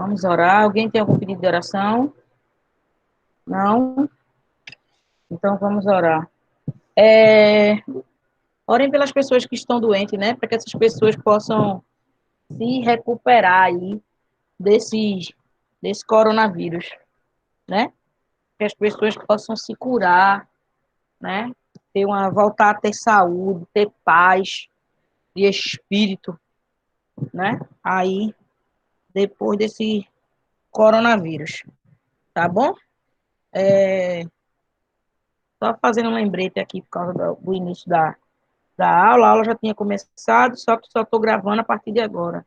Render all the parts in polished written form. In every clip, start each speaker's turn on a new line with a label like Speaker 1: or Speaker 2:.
Speaker 1: Vamos orar. Alguém tem algum pedido de oração? Não? Então vamos orar. Orem pelas pessoas que estão doentes, né? Para que essas pessoas possam se recuperar aí desse coronavírus, né? Que as pessoas possam se curar, né? Voltar a ter saúde, ter paz de espírito, né? Aí, depois desse coronavírus, tá bom? Só fazendo um lembrete aqui por causa do início da aula. A aula já tinha começado, só que só estou gravando a partir de agora.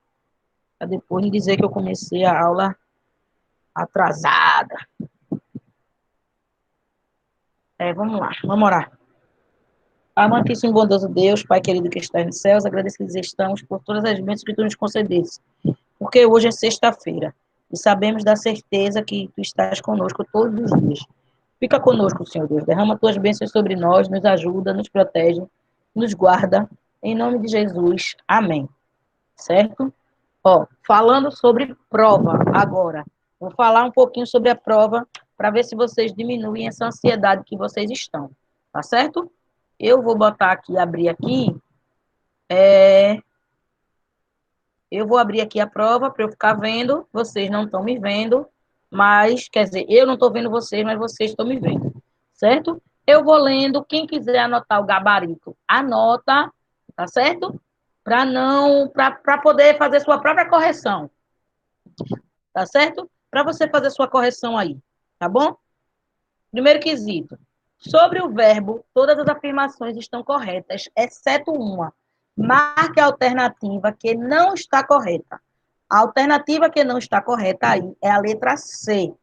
Speaker 1: Para depois de dizer que eu comecei a aula atrasada. Vamos lá, vamos orar. Amantíssimo e bondoso Deus, Pai querido que está nos céus, agradecidos estamos por todas as bênçãos que Tu nos concedeste, porque hoje é sexta-feira e sabemos da certeza que Tu estás conosco todos os dias. Fica conosco, Senhor Deus, derrama Tuas bênçãos sobre nós, nos ajuda, nos protege, nos guarda, em nome de Jesus, amém. Certo? Falando sobre prova agora, vou falar um pouquinho sobre a prova para ver se vocês diminuem essa ansiedade que vocês estão, tá certo? Eu vou botar aqui, abrir aqui, eu vou abrir aqui a prova para eu ficar vendo, vocês não estão me vendo, mas, quer dizer, eu não estou vendo vocês, mas vocês estão me vendo, certo? Eu vou lendo, quem quiser anotar o gabarito, anota, tá certo? Para poder fazer sua própria correção, tá certo? Para você fazer sua correção aí, tá bom? Primeiro quesito. Sobre o verbo, todas as afirmações estão corretas, exceto uma. Marque a alternativa que não está correta. A alternativa que não está correta aí é a letra C.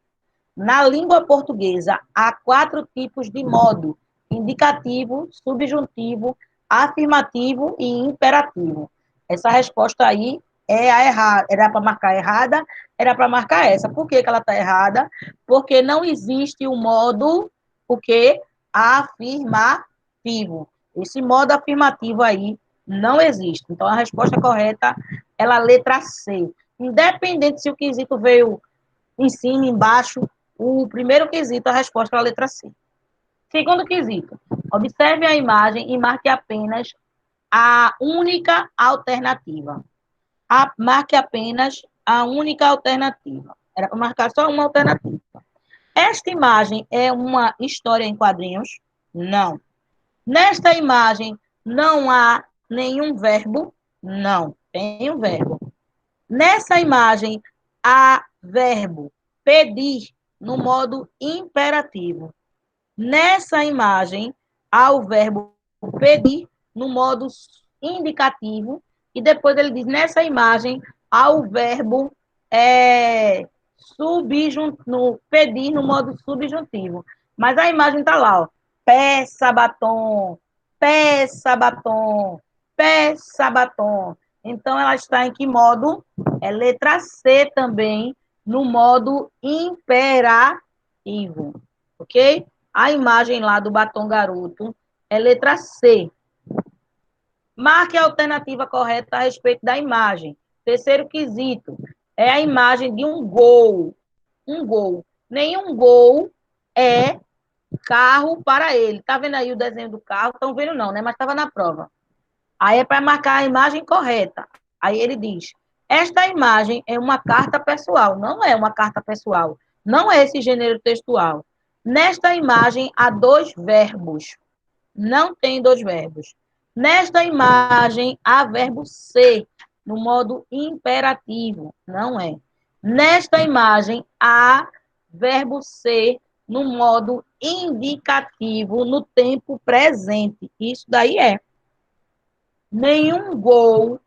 Speaker 1: Na língua portuguesa, há 4 tipos de modo: indicativo, subjuntivo, afirmativo e imperativo. Essa resposta aí é a errada. Era para marcar errada, era para marcar essa. Por que ela está errada? Porque não existe o modo, o quê? Afirmativo. Esse modo afirmativo aí não existe. Então, a resposta correta é a letra C. Independente se o quesito veio em cima, embaixo, o primeiro quesito, a resposta é a letra C. Segundo quesito, observe a imagem e marque apenas a única alternativa. Marque apenas a única alternativa. Era para marcar só uma alternativa. Esta imagem é uma história em quadrinhos? Não. Nesta imagem não há nenhum verbo? Não, tem um verbo. Nessa imagem há verbo pedir no modo imperativo. Nessa imagem há o verbo pedir no modo indicativo e depois ele diz, nessa imagem há o verbo pedir no modo subjuntivo. Mas a imagem está lá, ó. Peça batom, peça batom, peça batom. Então, ela está em que modo? É letra C também, no modo imperativo, ok? A imagem lá do batom garoto é letra C. Marque a alternativa correta a respeito da imagem. Terceiro quesito, é a imagem de um gol. Um gol. Nenhum gol é carro para ele. Tá vendo aí o desenho do carro? Estão vendo não, né? Mas estava na prova. Aí é para marcar a imagem correta. Aí ele diz, esta imagem é uma carta pessoal. Não é uma carta pessoal. Não é esse gênero textual. Nesta imagem há 2 verbos. Não tem 2 verbos. Nesta imagem há verbo ser, no modo imperativo. Não é. Nesta imagem há verbo ser no modo indicativo, no tempo presente. Isso daí é. Nenhum gol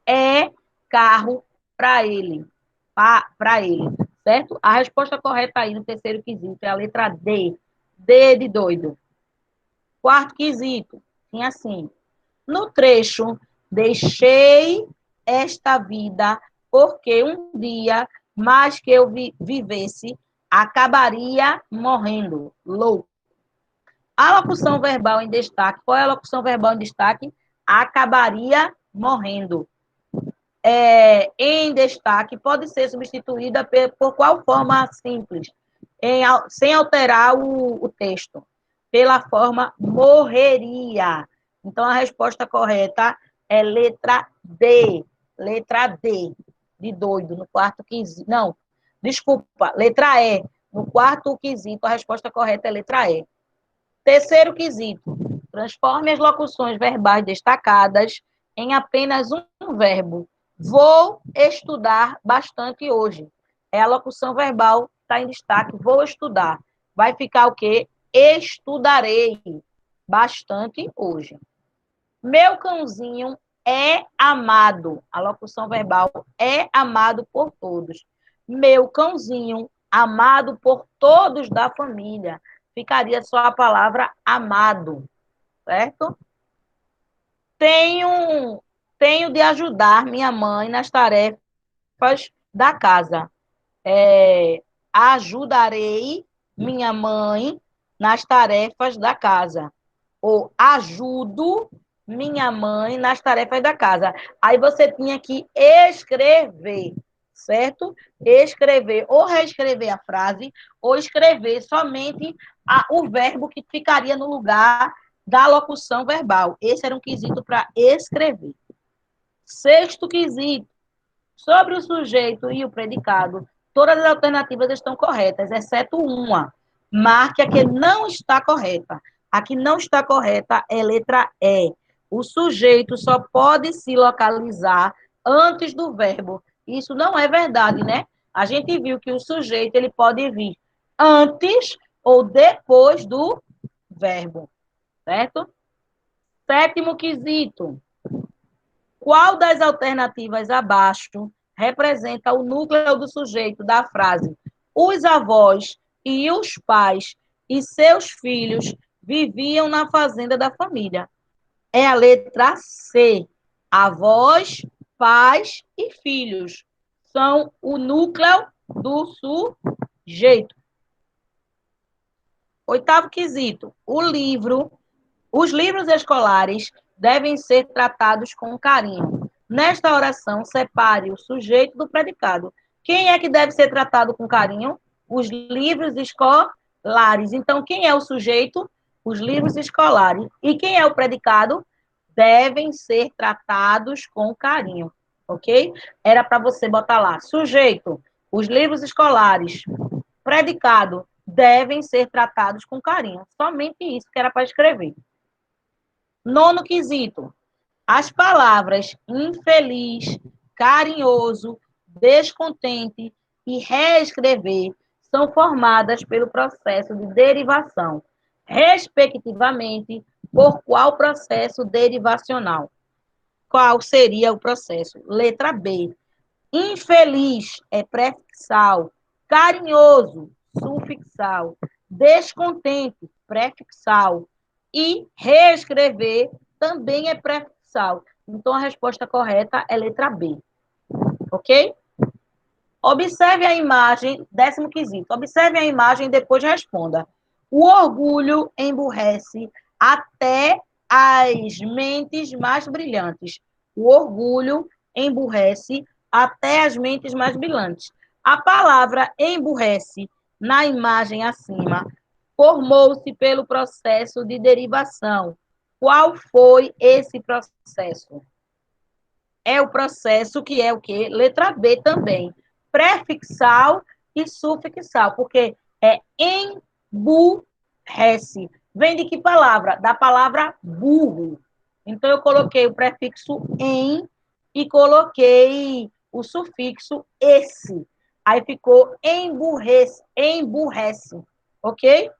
Speaker 1: é carro para ele. Para ele, certo? A resposta correta aí no terceiro quesito é a letra D. D de doido. Quarto quesito, tinha assim. No trecho, deixei esta vida porque um dia mais que eu vivesse, acabaria morrendo. Louco. A locução verbal em destaque. Qual é a locução verbal em destaque? Acabaria morrendo. em destaque pode ser substituída por qual forma simples, sem alterar o texto? Pela forma morreria. Então, a resposta correta é letra D. Letra D, de doido, no quarto quesito. Não, desculpa, letra E. No quarto quesito, a resposta correta é letra E. Terceiro quesito. Transforme as locuções verbais destacadas em apenas um verbo. Vou estudar bastante hoje. É a locução verbal que está em destaque. Vou estudar. Vai ficar o quê? Estudarei bastante hoje. Meu cãozinho é amado. A locução verbal é amado por todos. Meu cãozinho, amado por todos da família. Ficaria só a palavra amado, certo? Tenho de ajudar minha mãe nas tarefas da casa. Ajudarei minha mãe nas tarefas da casa. Ou ajudo minha mãe nas tarefas da casa. Aí você tinha que escrever, certo? Escrever ou reescrever a frase, ou escrever somente o verbo que ficaria no lugar da locução verbal. Esse era um quesito para escrever. Sexto quesito. Sobre o sujeito e o predicado, todas as alternativas estão corretas, exceto uma. Marque a que não está correta. A que não está correta é letra E. O sujeito só pode se localizar antes do verbo. Isso não é verdade, né? A gente viu que o sujeito ele pode vir antes ou depois do verbo, certo? Sétimo quesito. Qual das alternativas abaixo representa o núcleo do sujeito da frase? Os avós e os pais e seus filhos viviam na fazenda da família. É a letra C. Avós, pais e filhos são o núcleo do sujeito. Oitavo quesito. Os livros escolares devem ser tratados com carinho. Nesta oração, separe o sujeito do predicado. Quem é que deve ser tratado com carinho? Os livros escolares. Então, quem é o sujeito? Os livros escolares. E quem é o predicado? Devem ser tratados com carinho, ok? Era para você botar lá, sujeito, os livros escolares, predicado, devem ser tratados com carinho. Somente isso que era para escrever. Nono quesito. As palavras infeliz, carinhoso, descontente e reescrever são formadas pelo processo de derivação, respectivamente, por qual processo derivacional? Qual seria o processo? Letra B. Infeliz é prefixal, carinhoso, sufixal, descontente, prefixal, e reescrever também é prefixal. Então, a resposta correta é letra B. Ok? Observe a imagem, décimo quesito. Observe a imagem e depois responda. O orgulho emburrece até as mentes mais brilhantes. O orgulho emburrece até as mentes mais brilhantes. A palavra emburrece, na imagem acima, formou-se pelo processo de derivação. Qual foi esse processo? É o processo que é o quê? Letra B também. Prefixal e sufixal, porque é emburrece. Vem de que palavra? Da palavra burro. Então, eu coloquei o prefixo em e coloquei o sufixo esse. Aí ficou emburrece, emburrece. Ok?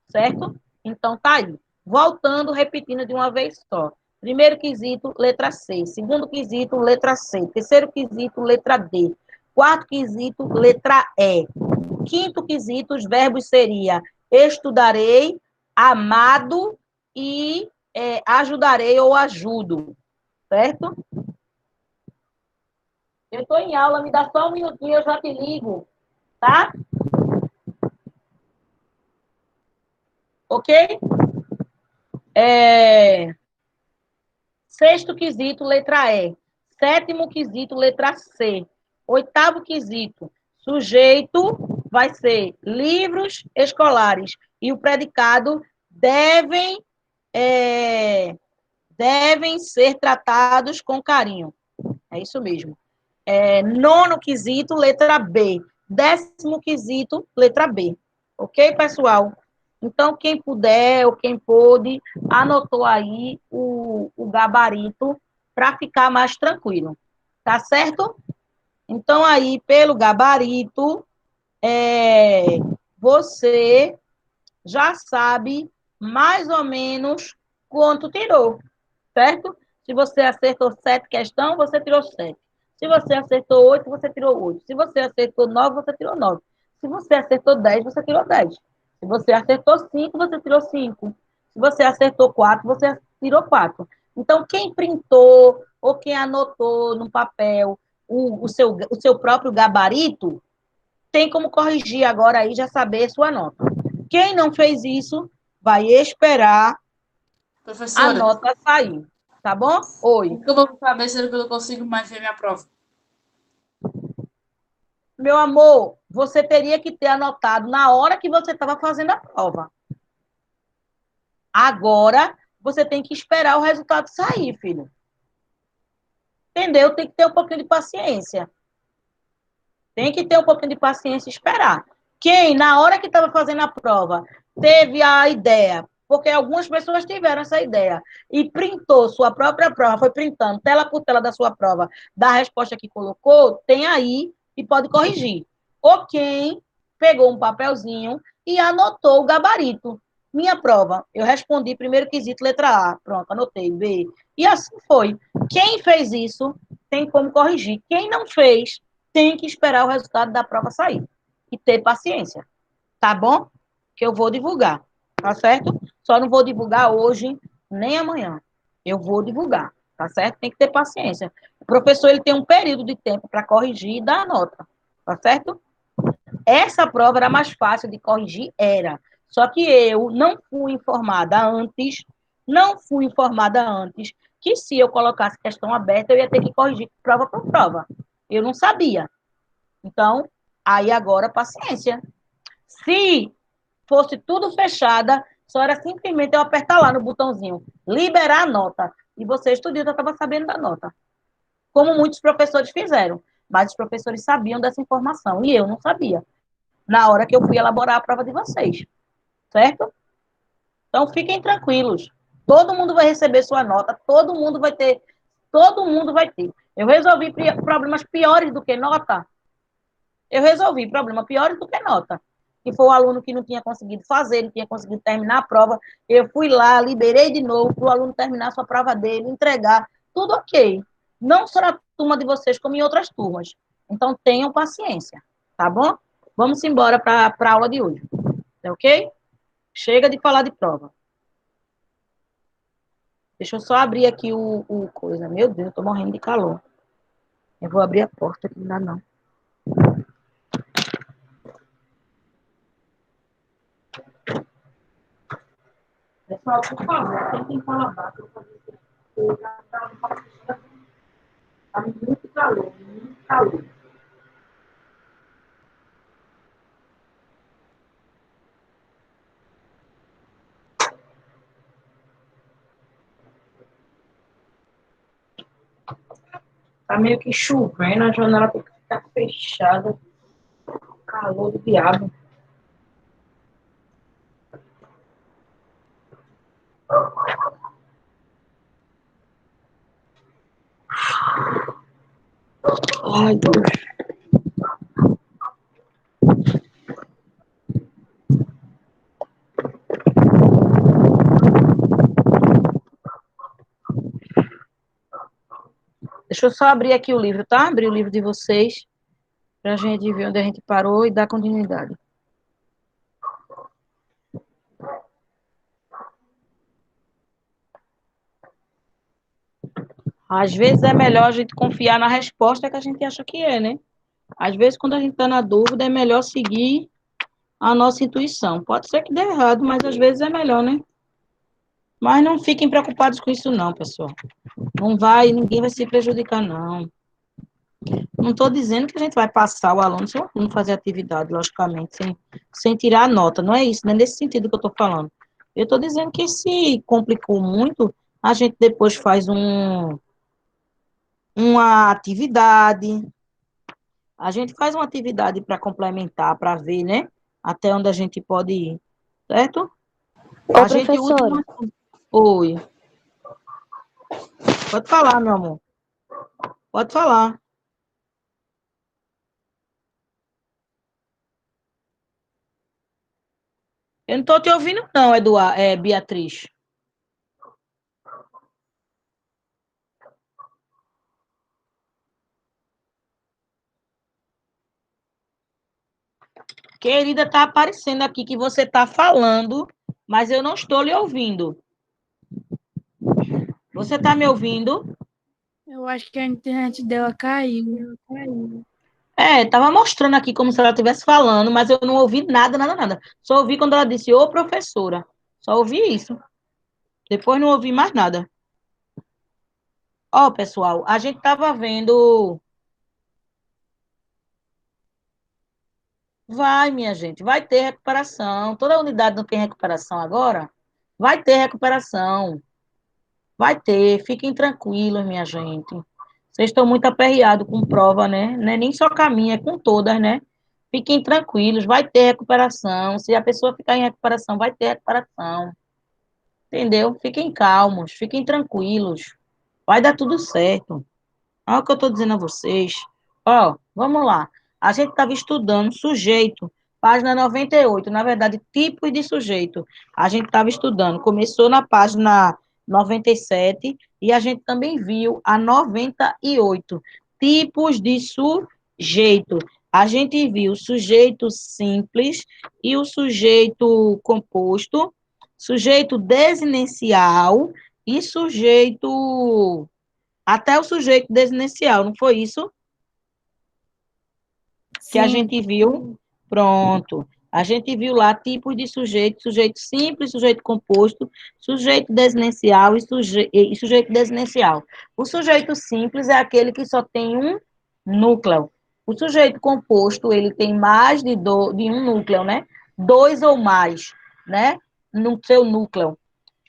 Speaker 1: Certo? Então, tá aí. Voltando, repetindo de uma vez só. Primeiro quesito, letra C. Segundo quesito, letra C. Terceiro quesito, letra D. Quarto quesito, letra E. Quinto quesito, os verbos seria estudarei, amado e ajudarei ou ajudo. Certo? Eu estou em aula, me dá só um minutinho, eu já te ligo. Tá? Ok? Sexto quesito, letra E. Sétimo quesito, letra C. Oitavo quesito, sujeito vai ser livros escolares. E o predicado devem ser tratados com carinho. É isso mesmo. Nono quesito, letra B. 10º quesito, letra B. Ok, pessoal? Então, quem puder ou quem pôde, anotou aí o gabarito para ficar mais tranquilo. Tá certo? Então, aí, pelo gabarito, você já sabe mais ou menos quanto tirou, certo? Se você acertou 7 questões, você tirou 7. Se você acertou 8, você tirou 8. Se você acertou 9, você tirou 9. Se você acertou 10, você tirou 10. Se você acertou 5, você tirou 5. Se você acertou 4, você tirou 4. Então, quem printou ou quem anotou no papel o seu próprio gabarito, tem como corrigir agora aí, já saber sua nota. Quem não fez isso, vai esperar a
Speaker 2: Professora,
Speaker 1: nota sair. Tá bom? Oi.
Speaker 2: o que eu vou saber se eu não consigo mais ver minha prova?
Speaker 1: Meu amor, você teria que ter anotado na hora que você estava fazendo a prova. Agora, você tem que esperar o resultado sair, filho. Entendeu? Tem que ter um pouquinho de paciência. Tem que ter um pouquinho de paciência e esperar. Quem, na hora que estava fazendo a prova, teve a ideia, porque algumas pessoas tiveram essa ideia, e printou sua própria prova, foi printando tela por tela da sua prova, da resposta que colocou, tem aí e pode corrigir. Ou quem pegou um papelzinho e anotou o gabarito. Minha prova, eu respondi primeiro quesito, letra A. Pronto, anotei. B. E assim foi. Quem fez isso tem como corrigir. Quem não fez, tem que esperar o resultado da prova sair. E ter paciência. Tá bom? Que eu vou divulgar. Tá certo? Só não vou divulgar hoje, nem amanhã. Eu vou divulgar. Tá certo? Tem que ter paciência. O professor ele tem um período de tempo para corrigir e dar a nota. Tá certo? Essa prova era mais fácil de corrigir, era. Só que eu não fui informada antes, que se eu colocasse questão aberta, eu ia ter que corrigir prova por prova. Eu não sabia. Então, aí agora, paciência. Se fosse tudo fechada, só era simplesmente eu apertar lá no botãozinho, liberar a nota. E você, estudante, já estava sabendo da nota. Como muitos professores fizeram. Mas os professores sabiam dessa informação. E eu não sabia na hora que eu fui elaborar a prova de vocês, certo? Então, fiquem tranquilos. Todo mundo vai receber sua nota, todo mundo vai ter. Eu resolvi problemas piores do que nota. Eu resolvi problemas piores do que nota. Que foi o aluno que não tinha conseguido fazer, não tinha conseguido terminar a prova. Eu fui lá, liberei de novo para o aluno terminar a sua prova dele, entregar. Tudo ok. Não só na turma de vocês, como em outras turmas. Então, tenham paciência, tá bom? Vamos embora para a aula de hoje. Tá ok? Chega de falar de prova. Deixa eu só abrir aqui o coisa. Meu Deus, eu tô morrendo de calor. Eu vou abrir a porta aqui, não dá não. Pessoal, por favor, tentem falar baixo. Tá muito calor, muito calor. Tá meio que chovendo, a janela tem que ficar fechada. Calor do diabo. Ai, Deus. Deixa eu só abrir aqui o livro, tá? Abrir o livro de vocês, pra gente ver onde a gente parou e dar continuidade. Às vezes é melhor a gente confiar na resposta que a gente acha que é, né? Às vezes, quando a gente está na dúvida, é melhor seguir a nossa intuição. Pode ser que dê errado, mas às vezes é melhor, né? Mas não fiquem preocupados com isso não, pessoal. Ninguém vai se prejudicar, não. Não estou dizendo que a gente vai passar o aluno se o aluno fazer atividade, logicamente, sem tirar a nota. Não é isso, não é nesse sentido que eu estou falando. Eu estou dizendo que se complicou muito, a gente depois faz uma atividade, a gente faz uma atividade para complementar, para ver, né? Até onde a gente pode ir, certo?
Speaker 3: Ô,
Speaker 1: A gente usa
Speaker 3: professora,
Speaker 1: uma... Oi, pode falar, meu amor. Pode falar. Eu não estou te ouvindo, não, Beatriz. Querida, está aparecendo aqui que você está falando, mas eu não estou lhe ouvindo. Você está me ouvindo?
Speaker 2: Eu acho que a internet dela caiu.
Speaker 1: Estava mostrando aqui como se ela estivesse falando, mas eu não ouvi nada, nada, nada. Só ouvi quando ela disse, ô professora. Só ouvi isso. Depois não ouvi mais nada. Ó, pessoal, a gente estava vendo. Vai, minha gente, vai ter recuperação. Toda unidade não tem recuperação agora? Vai ter recuperação. Vai ter. Fiquem tranquilos, minha gente. Vocês estão muito aperreados com prova, né? Não é nem só com a minha, é com todas, né? Fiquem tranquilos, vai ter recuperação. Se a pessoa ficar em recuperação, vai ter recuperação. Entendeu? Fiquem calmos, fiquem tranquilos. Vai dar tudo certo. Olha o que eu estou dizendo a vocês. Ó, vamos lá. A gente estava estudando sujeito, página 98, na verdade, tipos de sujeito. A gente estava estudando, começou na página 97 e a gente também viu a 98, tipos de sujeito. A gente viu o sujeito simples e o sujeito composto, sujeito desinicial e sujeito até o sujeito desinicial, não foi isso que a
Speaker 2: Sim,
Speaker 1: gente viu? Pronto. A gente viu lá tipos de sujeito, sujeito simples, sujeito composto, sujeito desinicial e sujeito desinicial. O sujeito simples é aquele que só tem um núcleo. O sujeito composto, ele tem mais de um núcleo, né? Dois ou mais, né? No seu núcleo.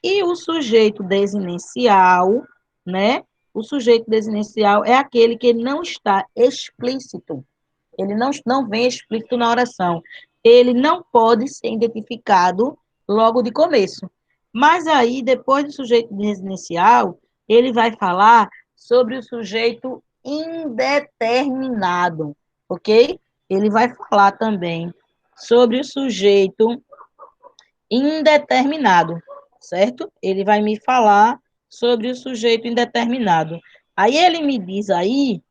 Speaker 1: E o sujeito desinicial, né? O sujeito desinicial é aquele que não está explícito. Ele não vem explícito na oração. Ele não pode ser identificado logo de começo. Mas aí, depois do sujeito desinicial, ele vai falar sobre o sujeito indeterminado, ok? Ele vai falar também sobre o sujeito indeterminado, certo? Ele vai me falar sobre o sujeito indeterminado. Aí ele me diz aí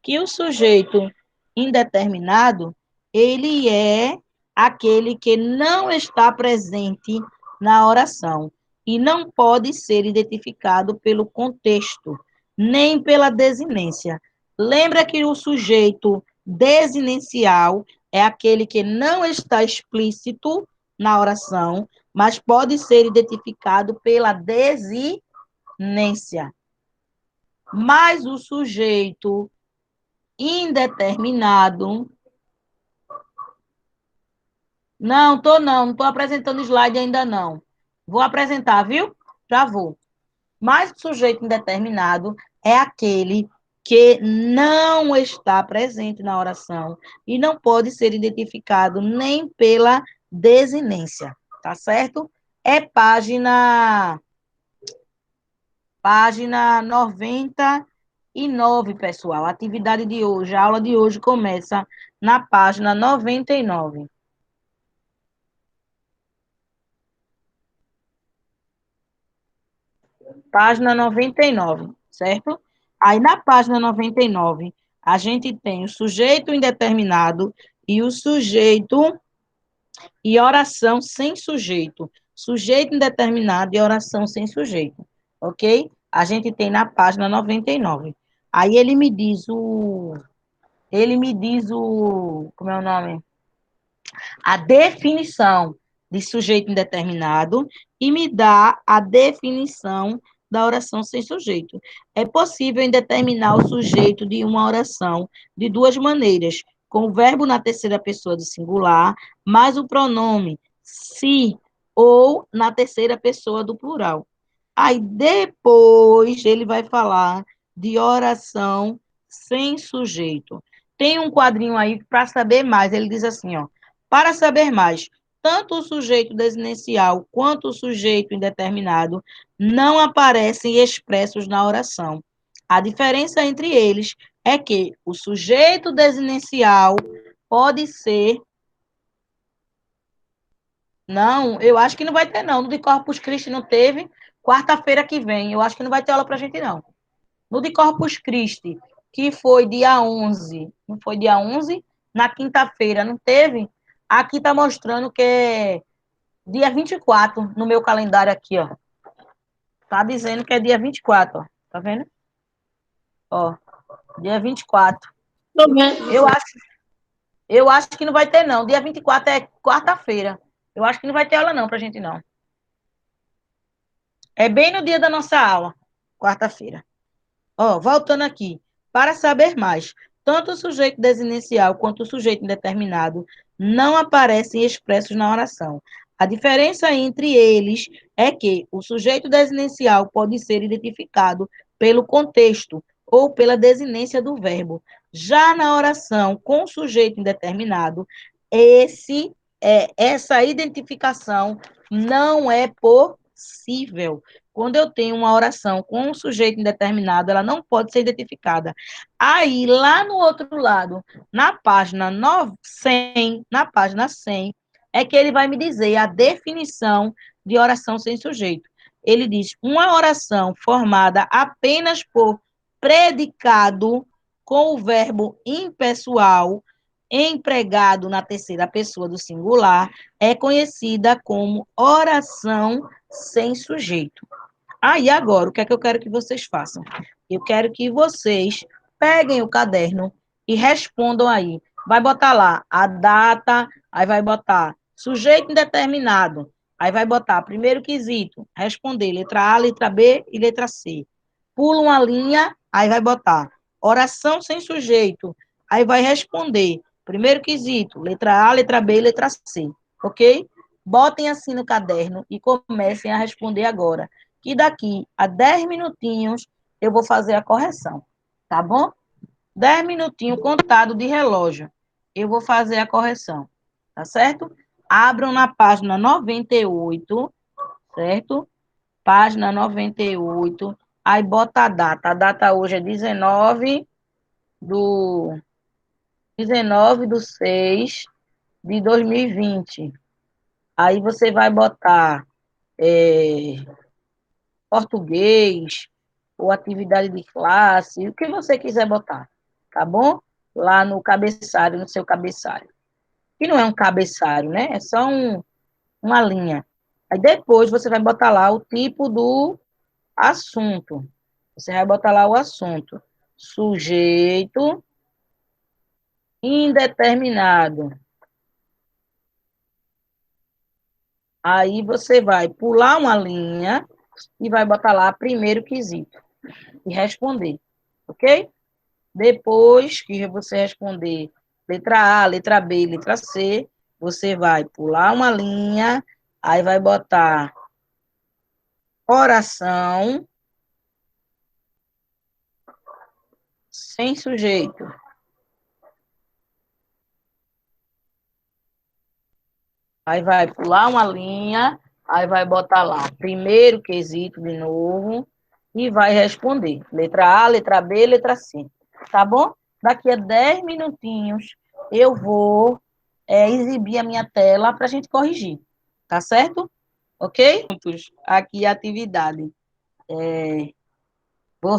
Speaker 1: que o sujeito indeterminado, ele é aquele que não está presente na oração e não pode ser identificado pelo contexto, nem pela desinência. Lembra que o sujeito desinencial é aquele que não está explícito na oração, mas pode ser identificado pela desinência. Mas o sujeito indeterminado. Não tô apresentando slide ainda não. Vou apresentar, viu? Já vou. Mas o sujeito indeterminado é aquele que não está presente na oração e não pode ser identificado nem pela desinência, tá certo? É página 99, pessoal. A atividade de hoje, a aula de hoje começa na página 99. Página 99, certo? Aí na página 99, a gente tem o sujeito indeterminado e o sujeito e oração sem sujeito. Sujeito indeterminado e oração sem sujeito, ok? A gente tem na página 99. Aí ele me diz como é o nome? A definição. de sujeito indeterminado e me dá a definição da oração sem sujeito. É possível indeterminar o sujeito de uma oração de duas maneiras, com o verbo na terceira pessoa do singular, mais o pronome se ou na terceira pessoa do plural. Aí depois ele vai falar de oração sem sujeito. Tem um quadrinho aí para saber mais. Ele diz assim, ó: para saber mais, tanto o sujeito desinencial quanto o sujeito indeterminado não aparecem expressos na oração. A diferença entre eles é que o sujeito desinencial pode ser. Não, eu acho que não vai ter, não. No de Corpus Christi não teve. Quarta-feira que vem, eu acho que não vai ter aula para a gente, não. No de Corpus Christi, que foi dia 11, não foi dia 11? Na quinta-feira, não teve? Aqui está mostrando que é dia 24 no meu calendário aqui, ó. Tá dizendo que é dia 24, ó. Tá vendo? Ó, dia 24.
Speaker 2: Tô vendo.
Speaker 1: Eu acho que não vai ter, não. Dia 24 é quarta-feira. Eu acho que não vai ter aula, não, pra gente, não. É bem no dia da nossa aula, quarta-feira. Ó, voltando aqui. Para saber mais, tanto o sujeito desinencial quanto o sujeito indeterminado não aparecem expressos na oração. A diferença entre eles é que o sujeito desinencial pode ser identificado pelo contexto ou pela desinência do verbo. Já na oração com o sujeito indeterminado, essa identificação não é possível. Quando eu tenho uma oração com um sujeito indeterminado, ela não pode ser identificada. Aí, lá no outro lado, na página 100, na página 100, é que ele vai me dizer a definição de oração sem sujeito. Ele diz: uma oração formada apenas por predicado com o verbo impessoal empregado na terceira pessoa do singular é conhecida como oração sem sujeito. Aí, agora, o que é que eu quero que vocês façam? Eu quero que vocês peguem o caderno e respondam aí. Vai botar lá a data, aí vai botar sujeito indeterminado, aí vai botar primeiro quesito, responder letra A, letra B e letra C. Pula uma linha, aí vai botar oração sem sujeito, aí vai responder primeiro quesito, letra A, letra B e letra C, ok? Botem assim no caderno e comecem a responder agora, que daqui a 10 minutinhos eu vou fazer a correção, tá bom? 10 minutinhos contado de relógio, eu vou fazer a correção, tá certo? Abram na página 98, certo? Página 98, aí bota a data hoje é 19 de 6 de 2020. Aí você vai botar português, ou atividade de classe, o que você quiser botar, tá bom? Lá no cabeçalho, no seu cabeçalho. Que não é um cabeçalho, né? É só uma linha. Aí depois você vai botar lá o tipo do assunto. Você vai botar lá o assunto. Sujeito indeterminado. Aí você vai pular uma linha e vai botar lá primeiro quesito e responder, ok? Depois que você responder letra A, letra B, letra C, você vai pular uma linha, aí vai botar oração sem sujeito. Aí vai pular uma linha, aí vai botar lá primeiro quesito de novo e vai responder. Letra A, letra B, letra C. Tá bom? Daqui a 10 minutinhos eu vou exibir a minha tela para a gente corrigir. Tá certo? Ok? Aqui a atividade. Vou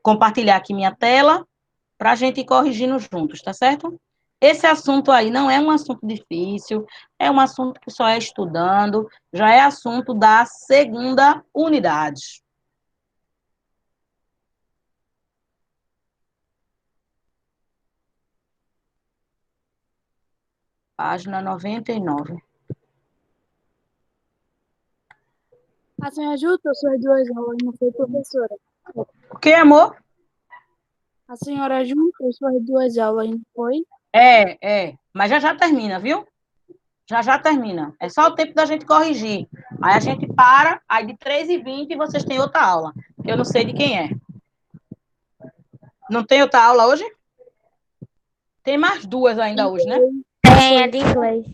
Speaker 1: compartilhar aqui minha tela para a gente ir corrigindo juntos, tá certo? Esse assunto aí não é um assunto difícil, é um assunto que só é estudando, já é assunto da segunda unidade. Página 99.
Speaker 2: A senhora juntou suas duas aulas, não foi, professora?
Speaker 1: O que, amor?
Speaker 2: A senhora juntou suas duas aulas, não foi?
Speaker 1: É. Mas já já termina, viu? Já já termina. É só o tempo da gente corrigir. Aí a gente para, aí de 3h20 vocês têm outra aula. Eu não sei de quem é. Não tem outra aula hoje? Tem mais duas ainda hoje, né?
Speaker 3: Tem, é de inglês.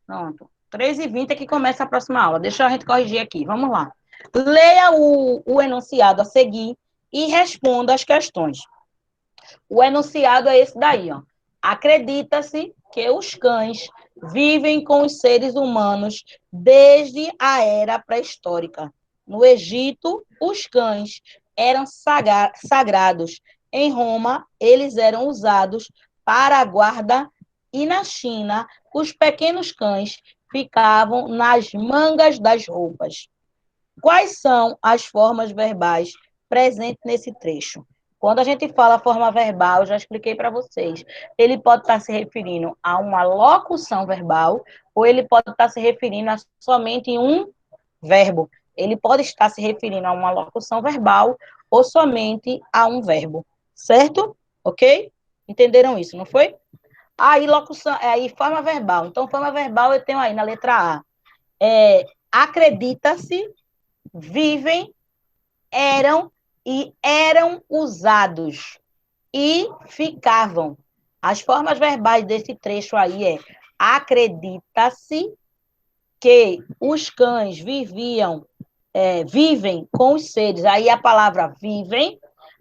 Speaker 1: Pronto. 3h20 é que começa a próxima aula. Deixa a gente corrigir aqui. Vamos lá. Leia o enunciado a seguir e responda as questões. O enunciado é esse daí, ó. Acredita-se que os cães vivem com os seres humanos desde a era pré-histórica. No Egito, os cães eram sagrados. Em Roma, eles eram usados para a guarda e na China, os pequenos cães ficavam nas mangas das roupas. Quais são as formas verbais presentes nesse trecho? Quando a gente fala forma verbal, já expliquei para vocês, ele pode estar se referindo a uma locução verbal ou ele pode estar se referindo a somente um verbo. Ele pode estar se referindo a uma locução verbal ou somente a um verbo, certo? Ok? Entenderam isso, não foi? Aí, locução, aí forma verbal. Então, forma verbal eu tenho aí na letra A. Acredita-se, vivem, eram e eram usados e ficavam. As formas verbais desse trecho aí é: acredita-se que os cães vivem com os seres, aí a palavra vivem,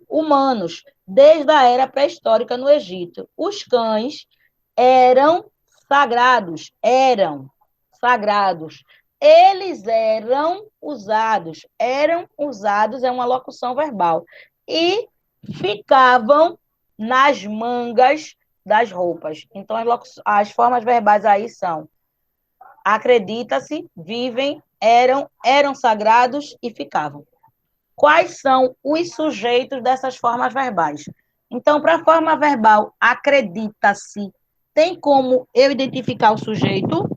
Speaker 1: humanos, desde a era pré-histórica no Egito. Os cães eram sagrados. Eles eram usados é uma locução verbal, e ficavam nas mangas das roupas. Então, as formas verbais aí são: acredita-se, vivem, eram sagrados e ficavam. Quais são os sujeitos dessas formas verbais? Então, para a forma verbal, acredita-se, tem como eu identificar o sujeito?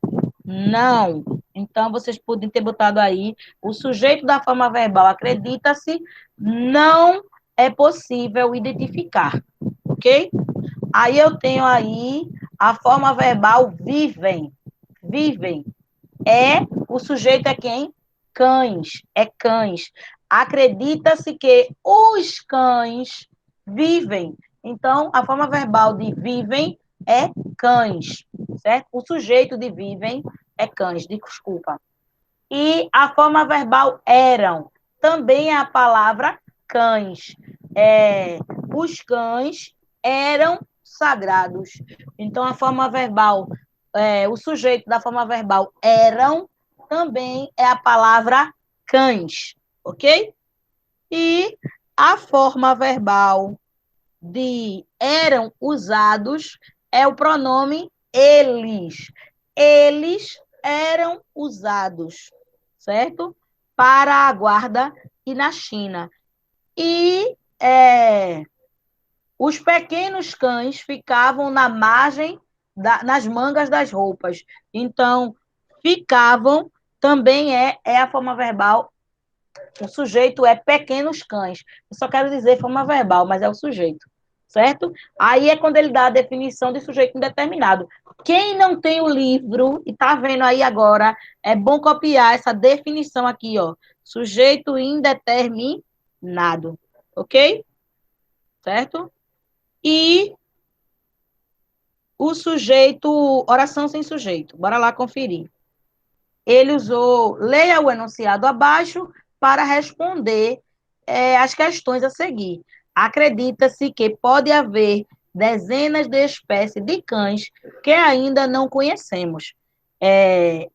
Speaker 1: Não. Então, vocês podem ter botado aí o sujeito da forma verbal, acredita-se, não é possível identificar, ok? Aí eu tenho aí a forma verbal vivem. Vivem. O sujeito é quem? Cães. É cães. Acredita-se que os cães vivem. Então, a forma verbal de vivem é cães, certo? O sujeito de vivem é cães, desculpa. E a forma verbal eram, também é a palavra cães. Os cães eram sagrados. Então, a forma verbal, o sujeito da forma verbal eram, também é a palavra cães, ok? E a forma verbal de eram usados é o pronome eles. Eles eram usados, certo? Para a guarda e na China. E os pequenos cães ficavam na margem, nas mangas das roupas. Então, ficavam também é a forma verbal. O sujeito é pequenos cães. Eu só quero dizer forma verbal, mas é o sujeito, certo? Aí é quando ele dá a definição de sujeito indeterminado. Quem não tem o livro e está vendo aí agora, é bom copiar essa definição aqui, ó. Sujeito indeterminado, ok? Certo? E o sujeito, oração sem sujeito. Bora lá conferir. Ele usou, leia o enunciado abaixo para responder as questões a seguir. Acredita-se que pode haver dezenas de espécies de cães que ainda não conhecemos.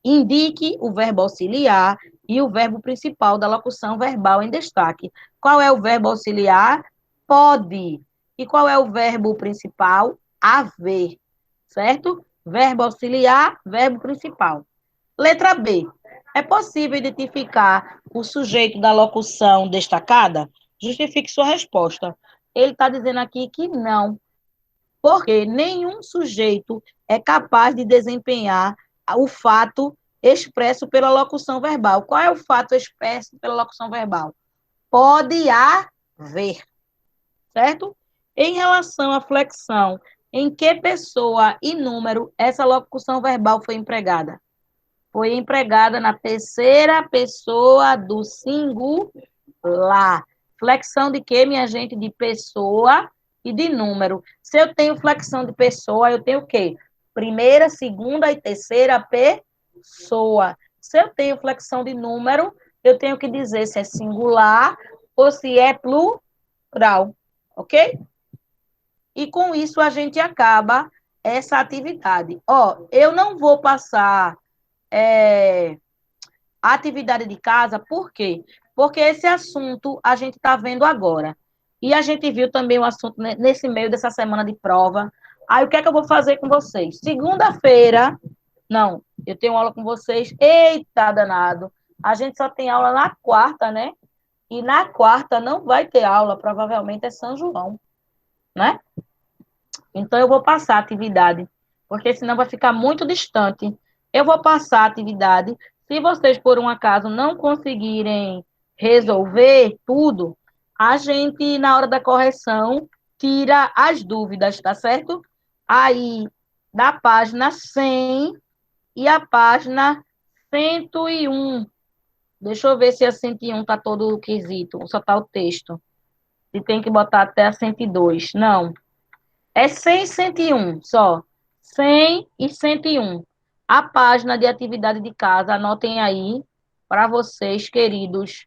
Speaker 1: Indique o verbo auxiliar e o verbo principal da locução verbal em destaque. Qual é o verbo auxiliar? Pode. E qual é o verbo principal? Haver. Certo? Verbo auxiliar, verbo principal. Letra B. É possível identificar o sujeito da locução destacada? Justifique sua resposta. Ele está dizendo aqui que não, porque nenhum sujeito é capaz de desempenhar o fato expresso pela locução verbal. Qual é o fato expresso pela locução verbal? Pode haver, certo? Em relação à flexão, em que pessoa e número essa locução verbal foi empregada? Foi empregada na terceira pessoa do singular. Flexão de quê, minha gente? De pessoa e de número. Se eu tenho flexão de pessoa, eu tenho o quê? Primeira, segunda e terceira pessoa. Se eu tenho flexão de número, eu tenho que dizer se é singular ou se é plural, ok? E com isso a gente acaba essa atividade. Ó, eu não vou passar atividade de casa, por quê? Porque esse assunto a gente está vendo agora. E a gente viu também o assunto nesse meio dessa semana de prova. Aí o que é que eu vou fazer com vocês? Segunda-feira, não, eu tenho aula com vocês. Eita, danado. A gente só tem aula na quarta, né? E na quarta não vai ter aula, provavelmente é São João, né? Então eu vou passar a atividade, porque senão vai ficar muito distante. Eu vou passar a atividade. Se vocês, por um acaso, não conseguirem resolver tudo, a gente, na hora da correção, tira as dúvidas, tá certo? Aí, da página 100 e a página 101. Deixa eu ver se a 101 está todo o quesito, só está o texto. Se tem que botar até a 102. Não. É 100 e 101 só. 100 e 101. A página de atividade de casa, anotem aí para vocês, queridos.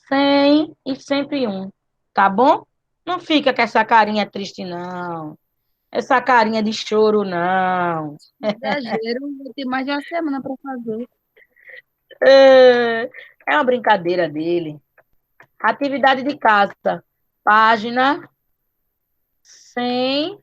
Speaker 1: 100 e 101. Tá bom? Não fica com essa carinha triste, não. Essa carinha de choro, não.
Speaker 2: Exagero, vou ter mais de uma semana para fazer.
Speaker 1: É uma brincadeira dele. Atividade de casa. Página 100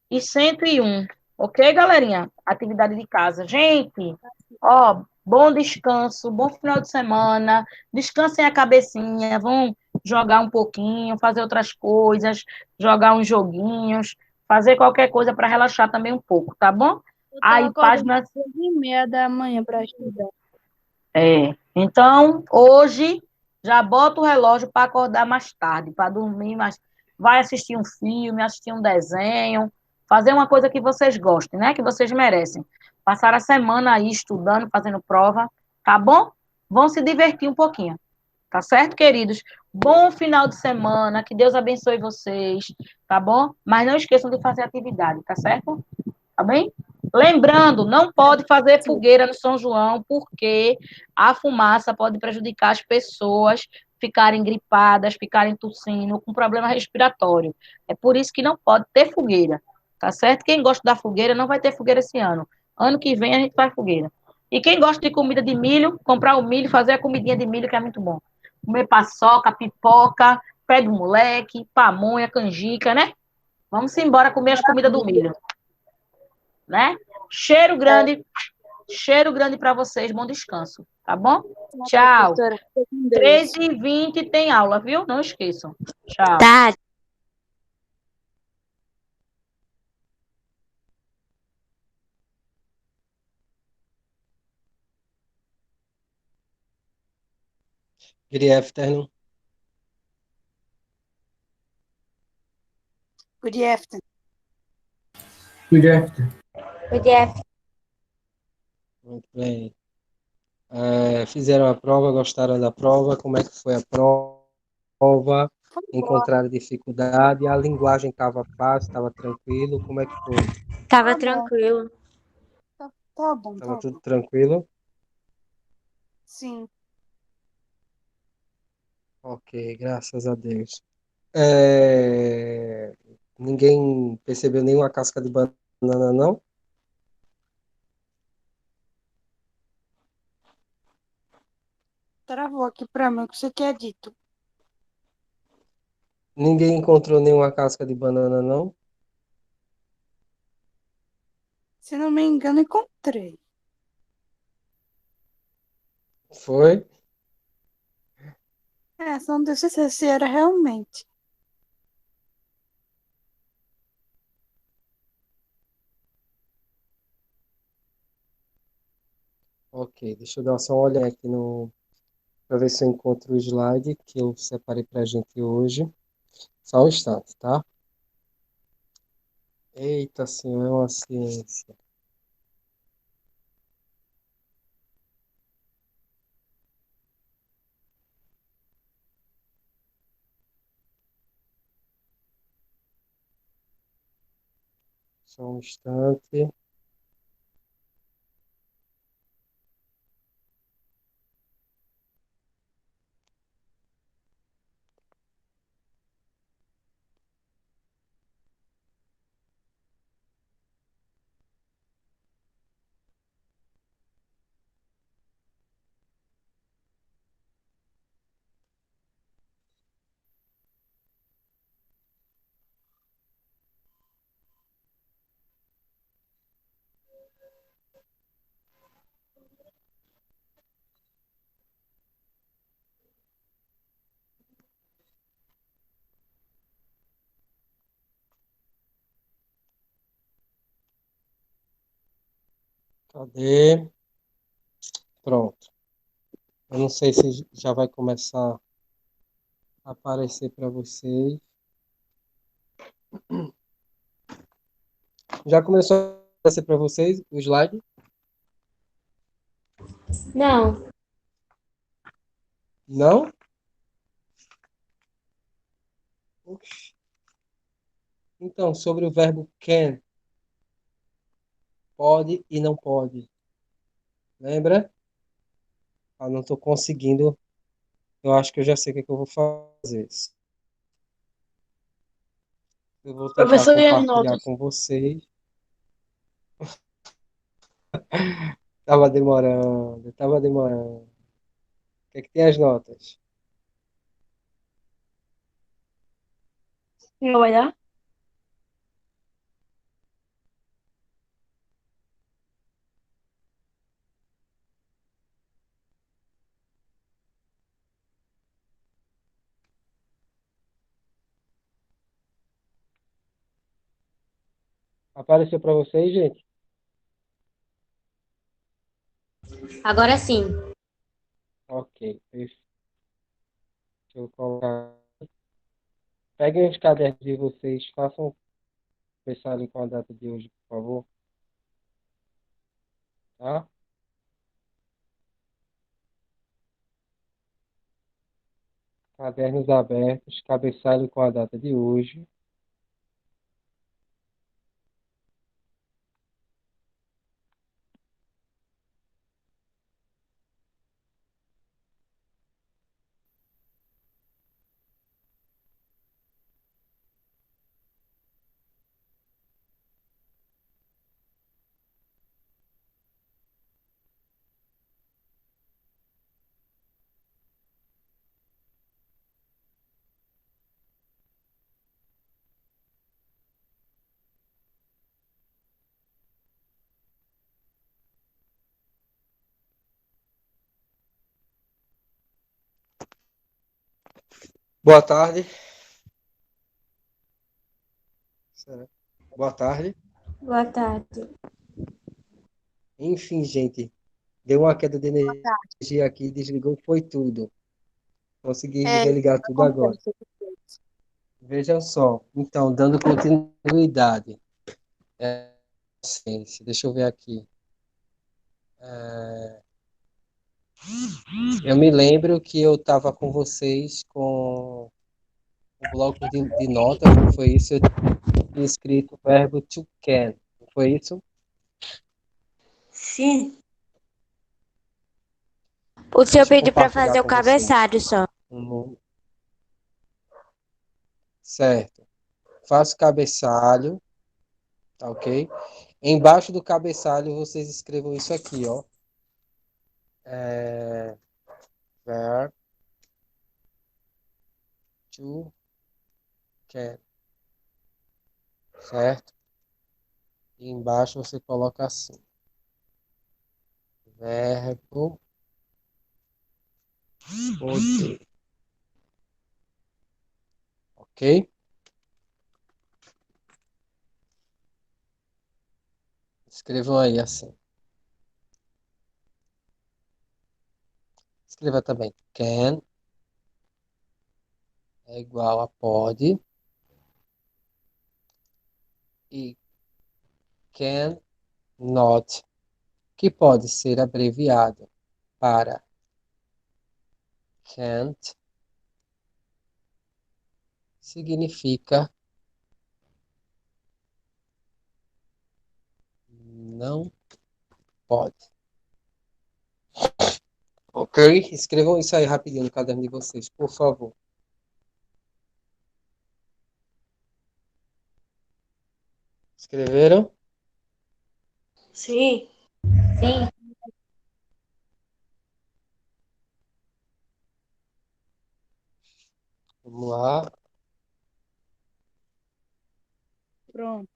Speaker 1: e 101. Ok, galerinha? Atividade de casa. Gente, ó, bom descanso, bom final de semana. Descansem a cabecinha, vão jogar um pouquinho, fazer outras coisas, jogar uns joguinhos, fazer qualquer coisa para relaxar também um pouco, tá bom?
Speaker 2: Eu tô
Speaker 1: Aí,
Speaker 2: acordando
Speaker 1: página.
Speaker 2: às 6h30 da manhã para estudar.
Speaker 1: Então, hoje, já bota o relógio para acordar mais tarde, para dormir mais. Vai assistir um filme, assistir um desenho, fazer uma coisa que vocês gostem, né? Que vocês merecem. Passar a semana aí estudando, fazendo prova, tá bom? Vão se divertir um pouquinho, tá certo, queridos? Bom final de semana, que Deus abençoe vocês, tá bom? Mas não esqueçam de fazer atividade, tá certo? Tá bem? Lembrando, não pode fazer
Speaker 2: Sim.
Speaker 1: fogueira no São João, porque a fumaça pode prejudicar as pessoas ficarem gripadas, ficarem tossindo, com problema respiratório. É por isso que não pode ter fogueira, tá certo? Quem gosta da fogueira não vai ter fogueira esse ano. Ano que vem a gente faz fogueira. E quem gosta de comida de milho, comprar o milho, fazer a comidinha de milho, que é muito bom. Comer paçoca, pipoca, pé de moleque, pamonha, canjica, né? Vamos embora comer as comidas do milho, né? Cheiro grande para vocês, bom descanso, tá bom?
Speaker 2: Tchau,
Speaker 1: Tchau.
Speaker 2: professora. Fique com Deus.
Speaker 1: 3h20 tem aula, viu? Não esqueçam. Tchau.
Speaker 3: Tá,
Speaker 4: Good afternoon.
Speaker 2: Good afternoon.
Speaker 5: Good afternoon.
Speaker 3: PDF.
Speaker 4: Muito bem. Fizeram a prova, gostaram da prova? Como é que foi a prova?
Speaker 2: Foi boa.
Speaker 4: Encontraram dificuldade? A linguagem estava fácil, estava tranquilo? Como é que foi?
Speaker 3: Tava
Speaker 2: Tá bom.
Speaker 3: tranquilo.
Speaker 2: Tá bom,
Speaker 4: Estava
Speaker 2: tá
Speaker 4: tudo
Speaker 2: bom.
Speaker 4: tranquilo?
Speaker 2: Sim.
Speaker 4: Ok, graças a Deus. É, Ninguém percebeu nenhuma casca de banana, não?
Speaker 2: Travou aqui para mim o que você tinha dito.
Speaker 4: Ninguém encontrou nenhuma casca de banana, não?
Speaker 2: Se não me engano, encontrei.
Speaker 4: Foi?
Speaker 2: Só não tenho certeza se era realmente.
Speaker 4: Ok, deixa eu dar só uma olhada aqui no para ver se eu encontro o slide que eu separei para a gente hoje. Só um instante, tá? Eita, senhor, é uma ciência. Só um instante. Cadê? Pronto. Eu não sei se já vai começar a aparecer para vocês. Já começou a aparecer para vocês o slide?
Speaker 3: Não.
Speaker 4: Não? Oxi. Então, sobre o verbo can, pode e não pode. Lembra? Ah, não estou conseguindo. Eu acho que eu já sei o que é que eu vou fazer. Eu vou tentar
Speaker 2: Professor, e as
Speaker 4: compartilhar
Speaker 2: notas?
Speaker 4: com vocês. Tava demorando, tava demorando. O que é que tem as notas?
Speaker 2: Não vai dar?
Speaker 4: Apareceu para vocês, gente?
Speaker 3: Agora sim.
Speaker 4: Ok, deixa eu colocar. Peguem os cadernos de vocês, façam pensarem com a data de hoje, por favor, tá? Cadernos abertos, cabeçalho com a data de hoje. Boa tarde. Certo. Boa tarde.
Speaker 3: Boa tarde.
Speaker 4: Enfim, gente, deu uma queda de energia aqui, desligou, foi tudo. Consegui
Speaker 2: É,
Speaker 4: religar tudo agora.
Speaker 2: acontece.
Speaker 4: Vejam só, então, dando continuidade. Ciência, deixa eu ver aqui. Eu me lembro que eu estava com vocês com o bloco de notas, não foi isso? Eu tinha escrito o verbo to can, não foi isso?
Speaker 3: Sim. O senhor
Speaker 4: Deixa eu
Speaker 3: pediu para
Speaker 4: compartilhar
Speaker 3: fazer o
Speaker 4: com vocês.
Speaker 3: cabeçalho só.
Speaker 4: Certo. Faço cabeçalho, tá ok? Embaixo do cabeçalho vocês escrevam isso aqui, ó. Verb to can, certo? E embaixo você coloca assim. Verbo poder, ok? Escrevam aí assim. Escreva também. Can é igual a pode. E can not, que pode ser abreviado para can't, significa não pode. Ok? Escrevam isso aí rapidinho no caderno de vocês, por favor. Escreveram?
Speaker 3: Sim. Sim.
Speaker 4: Vamos lá.
Speaker 2: Pronto.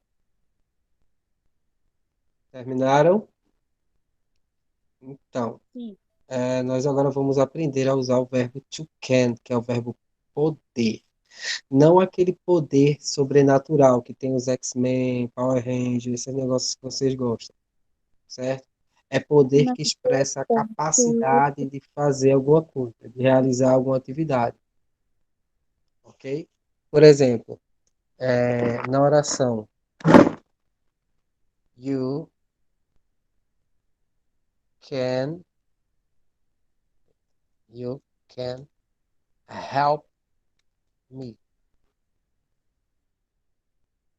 Speaker 4: Terminaram? Então,
Speaker 2: Sim.
Speaker 4: nós agora vamos aprender a usar o verbo to can, que é o verbo poder. Não aquele poder sobrenatural que tem os X-Men, Power Rangers, esses negócios que vocês gostam, certo? É poder
Speaker 2: Não,
Speaker 4: que expressa a
Speaker 2: certo.
Speaker 4: capacidade de fazer alguma coisa, de realizar alguma atividade, ok? Por exemplo, na oração, you can, you can help me.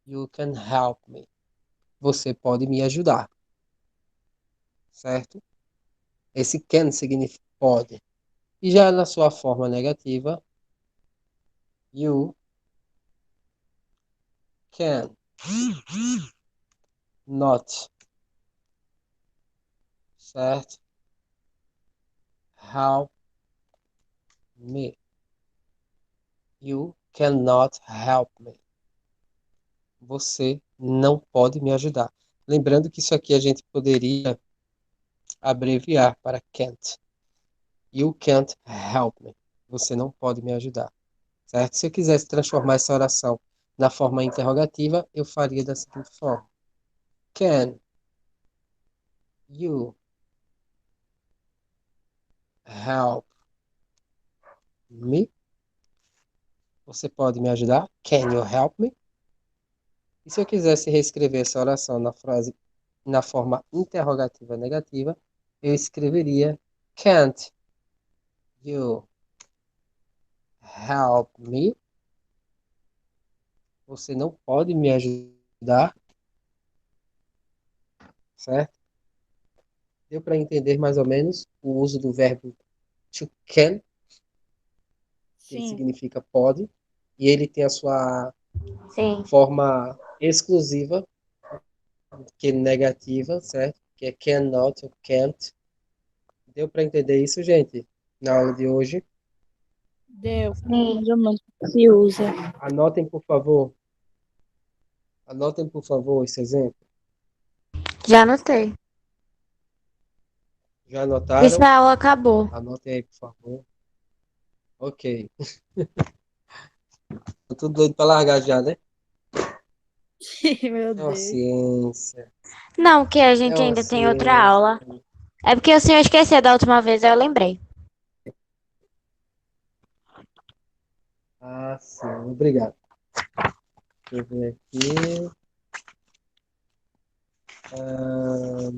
Speaker 4: You can help me. Você pode me ajudar, certo? Esse can significa pode. E já na sua forma negativa, you can not, certo? Help me. You cannot help me. Você não pode me ajudar. Lembrando que isso aqui a gente poderia abreviar para can't. You can't help me. Você não pode me ajudar. Certo? Se eu quisesse transformar essa oração na forma interrogativa, eu faria da seguinte forma. Can you help me? Você pode me ajudar? Can you help me? E se eu quisesse reescrever essa oração na forma interrogativa negativa, eu escreveria Can't you help me? Você não pode me ajudar? Certo? Deu para entender mais ou menos o uso do verbo to can, que ele
Speaker 2: Sim.
Speaker 4: significa pode, e ele tem a sua
Speaker 3: Sim.
Speaker 4: forma exclusiva, que é negativa, certo? Que é cannot ou can't. Deu para entender isso, gente? Na aula de hoje.
Speaker 2: Deu.
Speaker 3: Sim.
Speaker 2: Mais ou menos se usa.
Speaker 4: Anotem, por favor. Anotem, por favor, esse exemplo.
Speaker 3: Já anotei.
Speaker 4: Já
Speaker 3: Isso
Speaker 4: anotaram?
Speaker 3: a aula acabou.
Speaker 4: Anotem aí, por favor. Ok. Tô tudo doido para largar já, né?
Speaker 2: Meu
Speaker 4: É uma
Speaker 2: Deus.
Speaker 4: ciência.
Speaker 3: Não, que a
Speaker 4: É
Speaker 3: gente
Speaker 4: uma
Speaker 3: ainda tem outra
Speaker 4: ciência.
Speaker 3: aula. É porque o senhor esqueceu da última vez, aí eu lembrei.
Speaker 4: Ah, sim. Obrigado. Deixa eu ver aqui. Ah,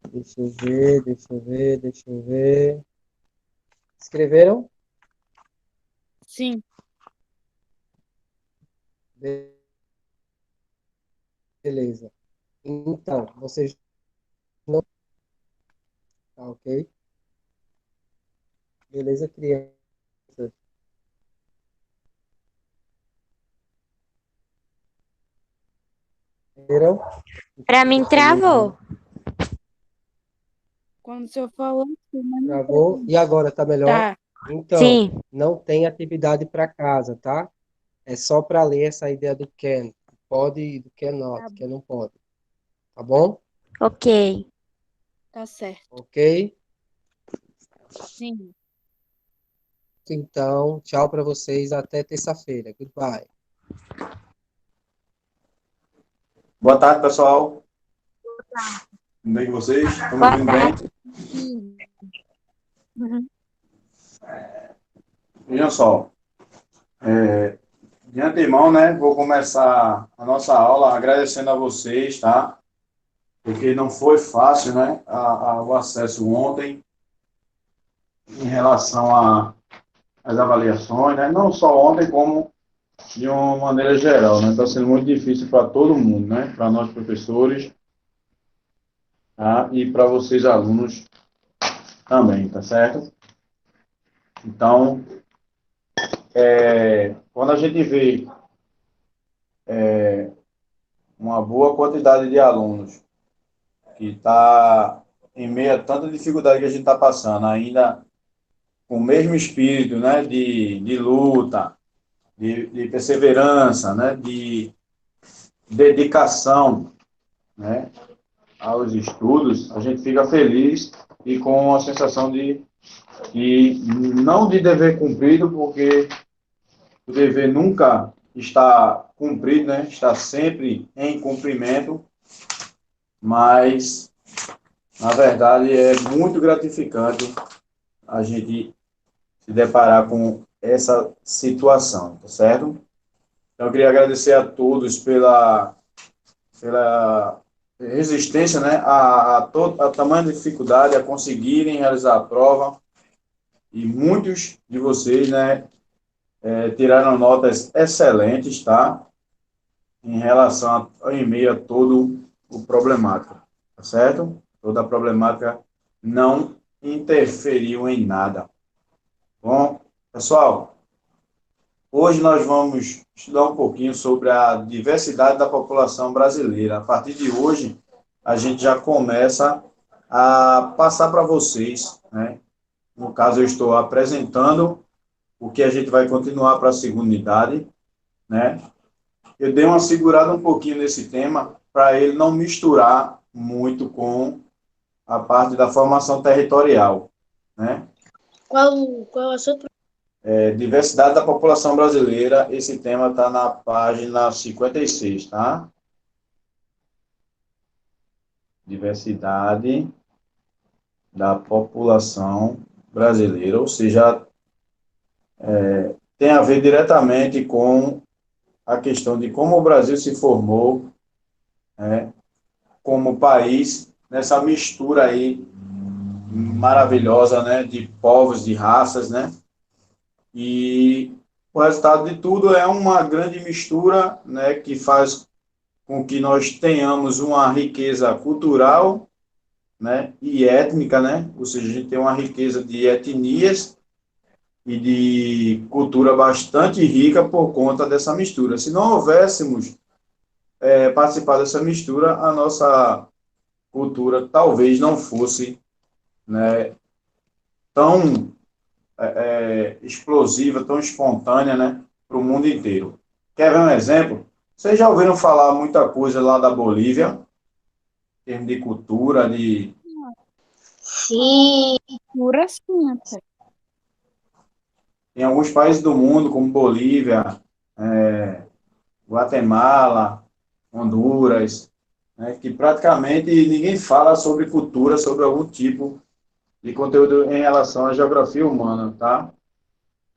Speaker 4: deixa eu ver, deixa eu ver, deixa eu ver. Escreveram?
Speaker 2: Sim.
Speaker 4: Beleza. Então, vocês não. Tá, ok? Beleza, crianças. Entenderam?
Speaker 3: Pra mim travou.
Speaker 2: Quando o senhor falou, sim, mas não
Speaker 4: Travou? E agora, tá melhor?
Speaker 2: tá.
Speaker 4: Então,
Speaker 3: Sim.
Speaker 4: não tem atividade para casa, tá? É só para ler essa ideia do can. Pode e do
Speaker 2: Tá,
Speaker 4: cannot, que não pode. Tá bom?
Speaker 3: Ok.
Speaker 2: tá certo.
Speaker 4: Ok?
Speaker 2: Sim.
Speaker 4: Então, tchau para vocês. Até terça-feira. Goodbye.
Speaker 6: Boa tarde, pessoal. Tudo bem com vocês? Estão me
Speaker 3: Boa
Speaker 6: ouvindo bem?
Speaker 3: tarde.
Speaker 2: Sim. Uhum.
Speaker 7: Vejam só, de antemão, né, vou começar a nossa aula agradecendo a vocês, tá? Porque não foi fácil, né, o acesso ontem em relação às avaliações, né? Não só ontem, como de uma maneira geral, né? Está sendo muito difícil para todo mundo, né? Para nós professores, tá? E para vocês alunos também, tá certo? Então, quando a gente vê uma boa quantidade de alunos que está em meio a tanta dificuldade que a gente está passando, ainda com o mesmo espírito, né, de luta, de perseverança, né, de dedicação, né, aos estudos, a gente fica feliz e com a sensação não de dever cumprido, porque o dever nunca está cumprido, né, está sempre em cumprimento, mas na verdade é muito gratificante a gente se deparar com essa situação, tá certo? Então, eu queria agradecer a todos pela resistência, né, a tamanha dificuldade a conseguirem realizar a prova, e muitos de vocês, né, tiraram notas excelentes, tá? Em relação em meio a todo o problemática, tá certo? Toda a problemática não interferiu em nada. Bom, pessoal, hoje nós vamos estudar um pouquinho sobre a diversidade da população brasileira. A partir de hoje, a gente já começa a passar para vocês, né? No caso, eu estou apresentando o que a gente vai continuar para a segunda unidade, né? Eu dei uma segurada um pouquinho nesse tema para ele não misturar muito com a parte da formação territorial, né?
Speaker 2: Qual é o assunto?
Speaker 7: Diversidade da população brasileira, esse tema está na página 56, tá? Diversidade da população brasileira, ou seja, tem a ver diretamente com a questão de como o Brasil se formou, né, como país, nessa mistura aí maravilhosa, né, de povos, de raças, né? E o resultado de tudo é uma grande mistura, né, que faz com que nós tenhamos uma riqueza cultural, né, e étnica, né? Ou seja, a gente tem uma riqueza de etnias e de cultura bastante rica por conta dessa mistura. Se não houvéssemos participado dessa mistura, a nossa cultura talvez não fosse, né, tão explosiva, tão espontânea, né, para o mundo inteiro. Quer ver um exemplo? Vocês já ouviram falar muita coisa lá da Bolívia, em termos de cultura, de...
Speaker 3: Sim.
Speaker 2: Pura sim, até.
Speaker 7: Em alguns países do mundo, como Bolívia, Guatemala, Honduras, né, que praticamente ninguém fala sobre cultura, sobre algum tipo de conteúdo em relação à geografia humana, tá?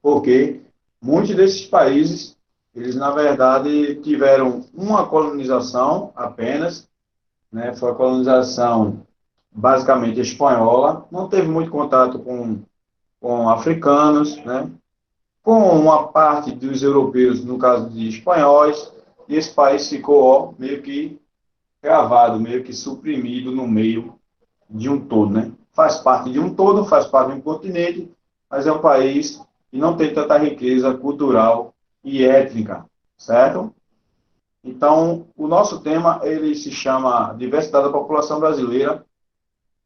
Speaker 7: Porque muitos desses países, eles na verdade tiveram uma colonização apenas, né? Foi a colonização basicamente espanhola, não teve muito contato com africanos, né? Com uma parte dos europeus, no caso de espanhóis, e esse país ficou meio que gravado, meio que suprimido no meio de um todo, né? Faz parte de um todo, faz parte de um continente, mas é um país que não tem tanta riqueza cultural e étnica, certo? Então, o nosso tema, ele se chama Diversidade da População Brasileira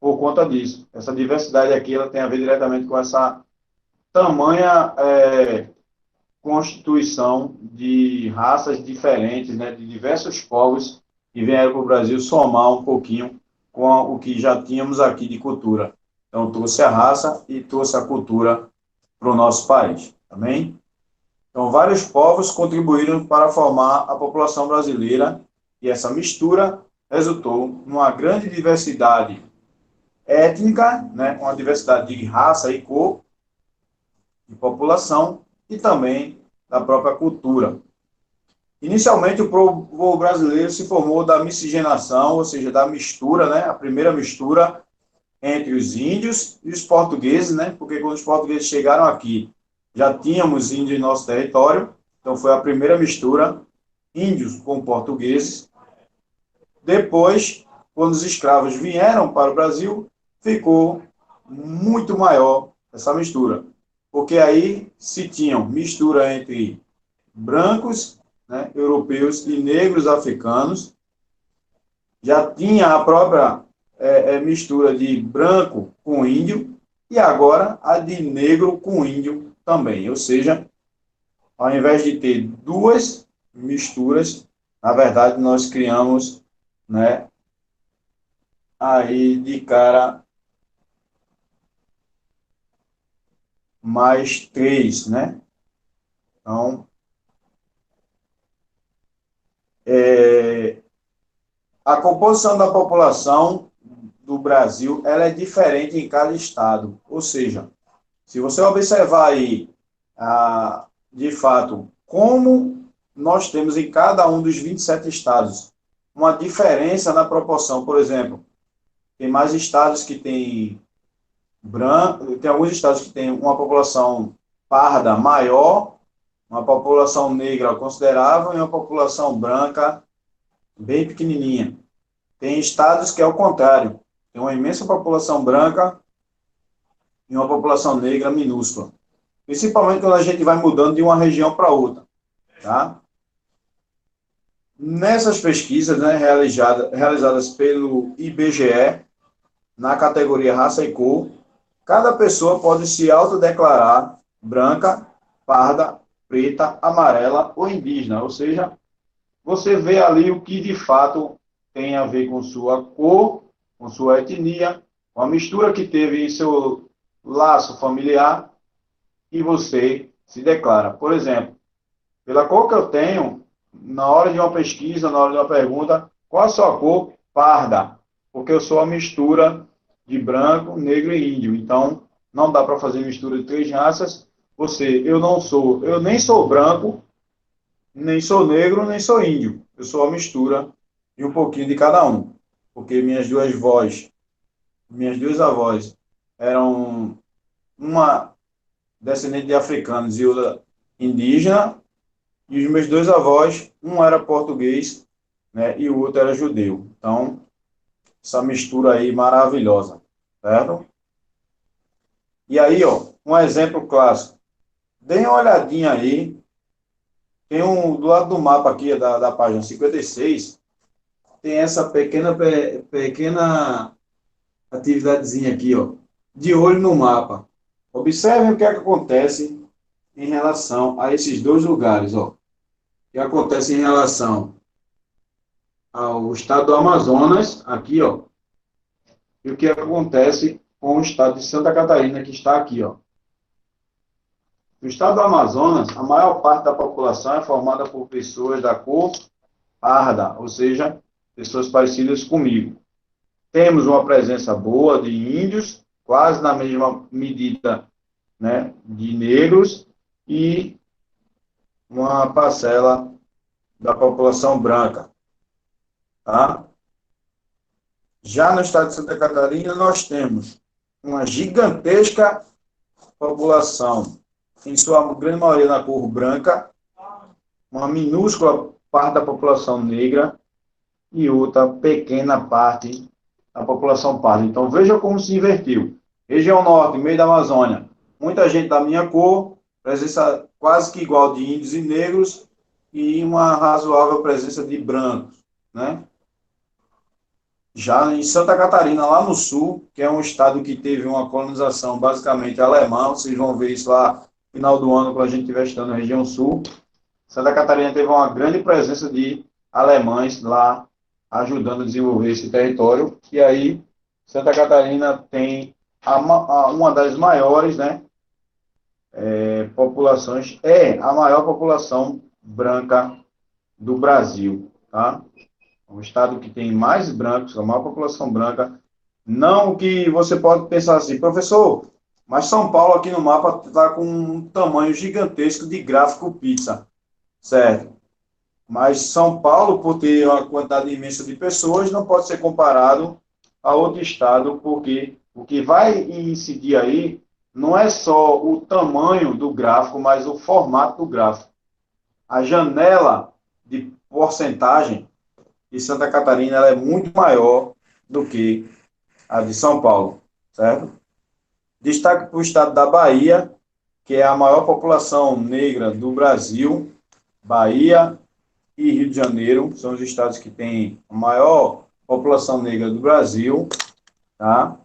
Speaker 7: por conta disso. Essa diversidade aqui, ela tem a ver diretamente com essa tamanha constituição de raças diferentes, né, de diversos povos que vieram para o Brasil somar um pouquinho com o que já tínhamos aqui de cultura. Então, trouxe a raça e trouxe a cultura para o nosso país, também. Então, vários povos contribuíram para formar a população brasileira e essa mistura resultou numa grande diversidade étnica, né, uma diversidade de raça e cor, de população e também da própria cultura. Inicialmente, o povo brasileiro se formou da miscigenação, ou seja, da mistura, né, a primeira mistura entre os índios e os portugueses, né, porque quando os portugueses chegaram aqui, já tínhamos índios em nosso território, então foi a primeira mistura, índios com portugueses. Depois, quando os escravos vieram para o Brasil, ficou muito maior essa mistura, porque aí se tinham mistura entre brancos, né, europeus e negros africanos, já tinha a própria mistura de branco com índio, e agora a de negro com índio também, ou seja, ao invés de ter duas misturas, na verdade nós criamos, né, aí de cara mais três, né? Então, a composição da população do Brasil, ela é diferente em cada estado. Ou seja, se você observar aí, de fato, como nós temos em cada um dos 27 estados uma diferença na proporção. Por exemplo, tem mais estados que têm branco, tem alguns estados que têm uma população parda maior, uma população negra considerável e uma população branca bem pequenininha. Tem estados que é o contrário, tem uma imensa população branca e uma população negra minúscula. Principalmente quando a gente vai mudando de uma região para outra, tá? Nessas pesquisas, né, realizadas pelo IBGE, na categoria raça e cor, cada pessoa pode se autodeclarar branca, parda, preta, amarela ou indígena. Ou seja, você vê ali o que de fato tem a ver com sua cor, com sua etnia, com a mistura que teve em seu laço familiar, e você se declara. Por exemplo, pela cor que eu tenho, na hora de uma pesquisa, na hora de uma pergunta, qual a sua cor? Parda, porque eu sou a mistura de branco, negro e índio. Então, não dá para fazer mistura de três raças. Eu nem sou branco, nem sou negro, nem sou índio. Eu sou a mistura de um pouquinho de cada um. Porque minhas duas avós eram uma descendente de africanos e outra indígena, e os meus dois avós, um era português, né, e o outro era judeu. Então, essa mistura aí maravilhosa, certo? E aí, ó, um exemplo clássico. Deem uma olhadinha aí, tem do lado do mapa aqui, da página 56, tem essa pequena atividadezinha aqui, ó, de olho no mapa. Observem o que é que acontece em relação a esses dois lugares, ó. O que acontece em relação ao estado do Amazonas, aqui, ó, e o que acontece com o estado de Santa Catarina, que está aqui, ó. No estado do Amazonas, a maior parte da população é formada por pessoas da cor parda, ou seja, pessoas parecidas comigo. Temos uma presença boa de índios, quase na mesma medida, né, de negros, e uma parcela da população branca. Tá? Já no estado de Santa Catarina, nós temos uma gigantesca população, em sua grande maioria na cor branca, uma minúscula parte da população negra e outra pequena parte da população parda. Então, veja como se invertiu. Região norte, meio da Amazônia, muita gente da minha cor, presença quase que igual de índios e negros, e uma razoável presença de brancos, né? Já em Santa Catarina, lá no sul, que é um estado que teve uma colonização basicamente alemã, vocês vão ver isso lá no final do ano, quando a gente estiver estudando na região sul, Santa Catarina teve uma grande presença de alemães lá, ajudando a desenvolver esse território, e aí Santa Catarina tem uma das maiores, né, populações, a maior população branca do Brasil, tá? O estado que tem mais brancos, a maior população branca Não que você pode pensar assim, professor, mas São Paulo aqui no mapa está com um tamanho gigantesco de gráfico pizza, certo? Mas São Paulo, por ter uma quantidade imensa de pessoas, não pode ser comparado a outro estado, porque o que vai incidir aí não é só o tamanho do gráfico, mas o formato do gráfico. A janela de porcentagem de Santa Catarina ela é muito maior do que a de São Paulo, certo? Destaque para o estado da Bahia, que é a maior população negra do Brasil. Bahia e Rio de Janeiro são os estados que têm a maior população negra do Brasil, tá?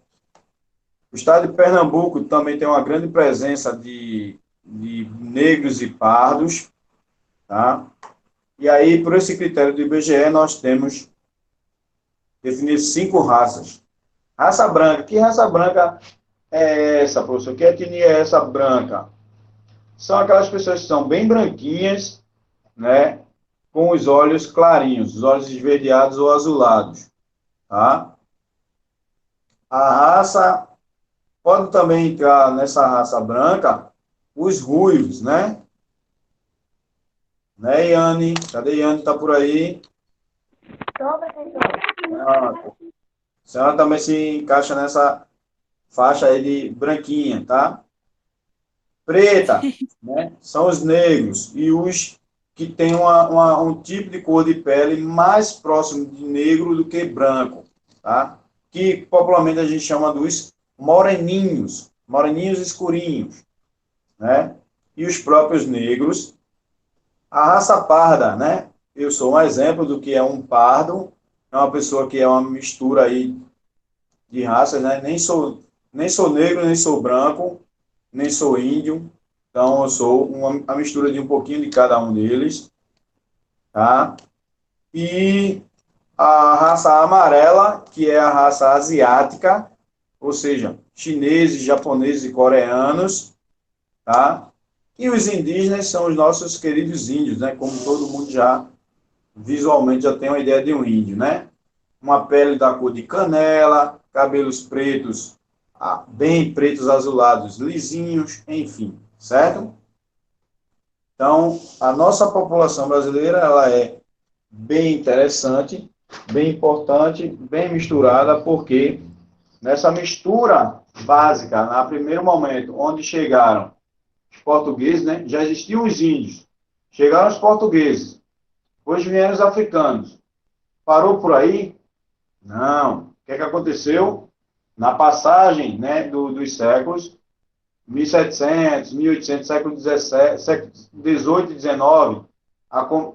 Speaker 7: O estado de Pernambuco também tem uma grande presença de negros e pardos, tá? E aí, por esse critério do IBGE, nós temos definido 5 raças. Raça branca. Que raça branca é essa, professor? Que etnia é essa branca? São aquelas pessoas que são bem branquinhas, né? Com os olhos clarinhos, os olhos esverdeados ou azulados, tá? A raça pode também entrar nessa raça branca os ruivos, né? Né, Yane? Cadê Yane? Tá por aí? Ah, a senhora também se encaixa nessa faixa aí de branquinha, tá? Preta, né? São os negros e os que têm um tipo de cor de pele mais próximo de negro do que branco, tá? Que popularmente a gente chama dos moreninhos, moreninhos escurinhos, né? E os próprios negros. A raça parda, né? Eu sou um exemplo do que é um pardo, é uma pessoa que é uma mistura aí de raças, né? Nem sou negro, nem sou branco, nem sou índio, então eu sou uma mistura de um pouquinho de cada um deles, tá? E a raça amarela, que é a raça asiática, ou seja, chineses, japoneses e coreanos, tá? E os indígenas são os nossos queridos índios, né? Como todo mundo já visualmente já tem uma ideia de um índio, né? Uma pele da cor de canela, cabelos pretos, bem pretos azulados, lisinhos, enfim, certo? Então, a nossa população brasileira, ela é bem interessante, bem importante, bem misturada, porque nessa mistura básica, no primeiro momento, onde chegaram os portugueses, né, já existiam os índios, chegaram os portugueses, depois vieram os africanos. Parou por aí? Não. O que é que aconteceu? Na passagem, né, dos séculos, 1700, 1800, século XVII, século XVIII e XIX,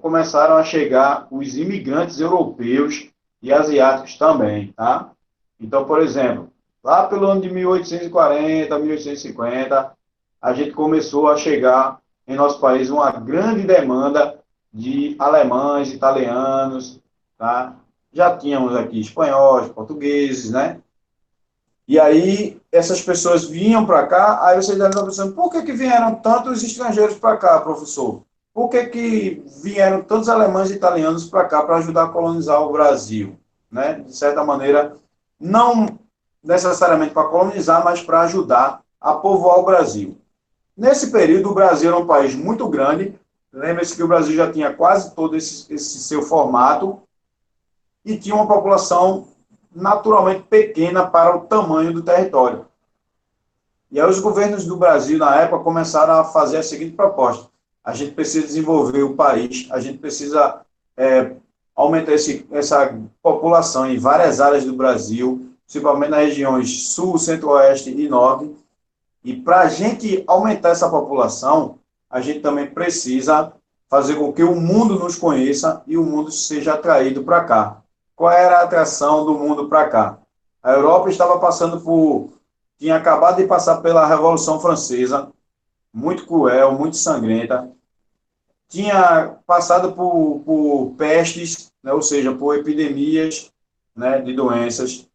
Speaker 7: começaram a chegar os imigrantes europeus e asiáticos também, tá? Então, por exemplo, lá pelo ano de 1840, 1850, a gente começou a chegar em nosso país uma grande demanda de alemães, italianos, tá? Já tínhamos aqui espanhóis, portugueses, né? E aí, essas pessoas vinham para cá, aí vocês devem estar pensando, por que vieram tantos estrangeiros para cá, professor? Por que vieram tantos alemães e italianos para cá para ajudar a colonizar o Brasil? Né? De certa maneira, não necessariamente para colonizar, mas para ajudar a povoar o Brasil. Nesse período, o Brasil era um país muito grande. Lembre-se que o Brasil já tinha quase todo esse seu formato e tinha uma população naturalmente pequena para o tamanho do território. E aí os governos do Brasil, na época, começaram a fazer a seguinte proposta: a gente precisa desenvolver o país, a gente precisa aumentar essa população em várias áreas do Brasil, principalmente nas regiões sul, centro-oeste e norte. E para a gente aumentar essa população, a gente também precisa fazer com que o mundo nos conheça e o mundo seja atraído para cá. Qual era a atração do mundo para cá? A Europa estava tinha acabado de passar pela Revolução Francesa, muito cruel, muito sangrenta. Tinha passado por pestes, né, ou seja, por epidemias, né, de doenças.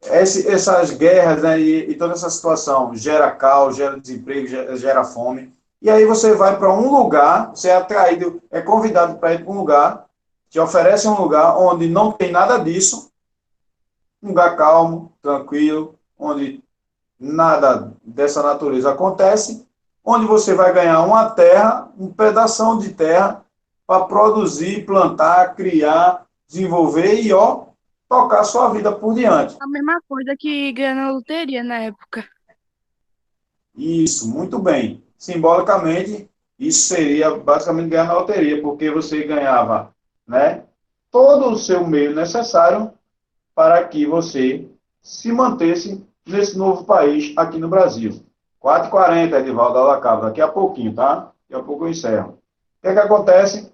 Speaker 7: Essas guerras, né, e toda essa situação gera caos, gera desemprego, gera fome. E aí você vai para um lugar, você é atraído, é convidado para ir para um lugar, te oferece um lugar onde não tem nada disso, um lugar calmo, tranquilo, onde nada dessa natureza acontece, onde você vai ganhar uma terra, um pedação de terra, para produzir, plantar, criar, desenvolver e, ó, tocar sua vida por diante.
Speaker 2: A mesma coisa que ganhar na loteria na época.
Speaker 7: Isso, muito bem. Simbolicamente, isso seria basicamente ganhar na loteria, porque você ganhava, né, todo o seu meio necessário para que você se mantesse nesse novo país aqui no Brasil. 4h40, Edivaldo Alacaba, daqui a pouquinho, tá? Daqui a pouco eu encerro. O que é que acontece?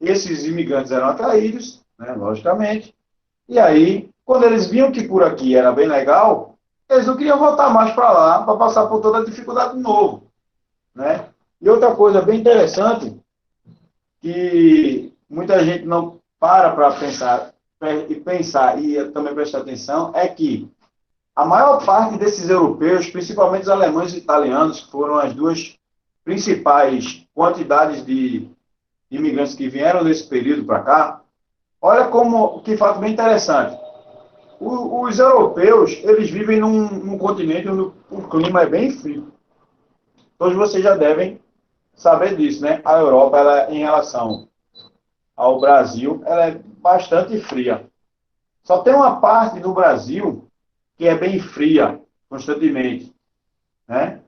Speaker 7: Esses imigrantes eram atraídos, né, logicamente, e aí, quando eles viam que por aqui era bem legal, eles não queriam voltar mais para lá, para passar por toda a dificuldade de novo, né? E outra coisa bem interessante, que muita gente não para pensar e também prestar atenção, é que a maior parte desses europeus, principalmente os alemães e italianos, que foram as duas principais quantidades de imigrantes que vieram nesse período para cá, olha como, que fato bem interessante. Os europeus, eles vivem num continente onde o clima é bem frio. Todos vocês já devem saber disso, né? A Europa, ela, em relação ao Brasil, ela é bastante fria. Só tem uma parte do Brasil que é bem fria, constantemente, né?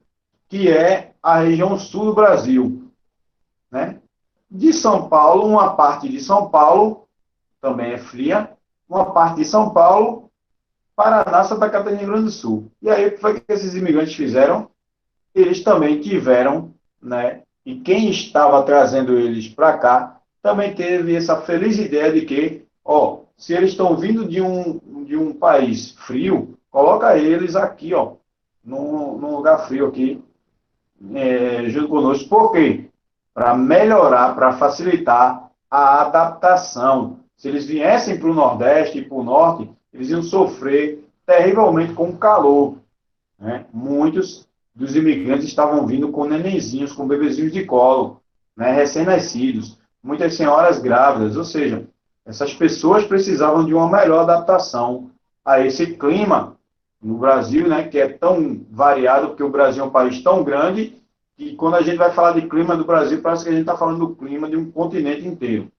Speaker 7: Que é a região sul do Brasil, né? De São Paulo, uma parte de São Paulo também é fria, uma parte de São Paulo, Paraná, Santa Catarina e Rio Grande do Sul. E aí, o que foi que esses imigrantes fizeram? Eles também tiveram, né? E quem estava trazendo eles para cá também teve essa feliz ideia de que, ó, se eles estão vindo de um país frio, coloca eles aqui, ó, num lugar frio aqui, junto conosco. Por quê? Para melhorar, para facilitar a adaptação. Se eles viessem para o Nordeste e para o Norte, eles iam sofrer terrivelmente com o calor, né? Muitos dos imigrantes estavam vindo com nenenzinhos, com bebezinhos de colo, né? Recém-nascidos, muitas senhoras grávidas, ou seja, essas pessoas precisavam de uma melhor adaptação a esse clima no Brasil, né? Que é tão variado, porque o Brasil é um país tão grande que quando a gente vai falar de clima do Brasil, parece que a gente está falando do clima de um continente inteiro.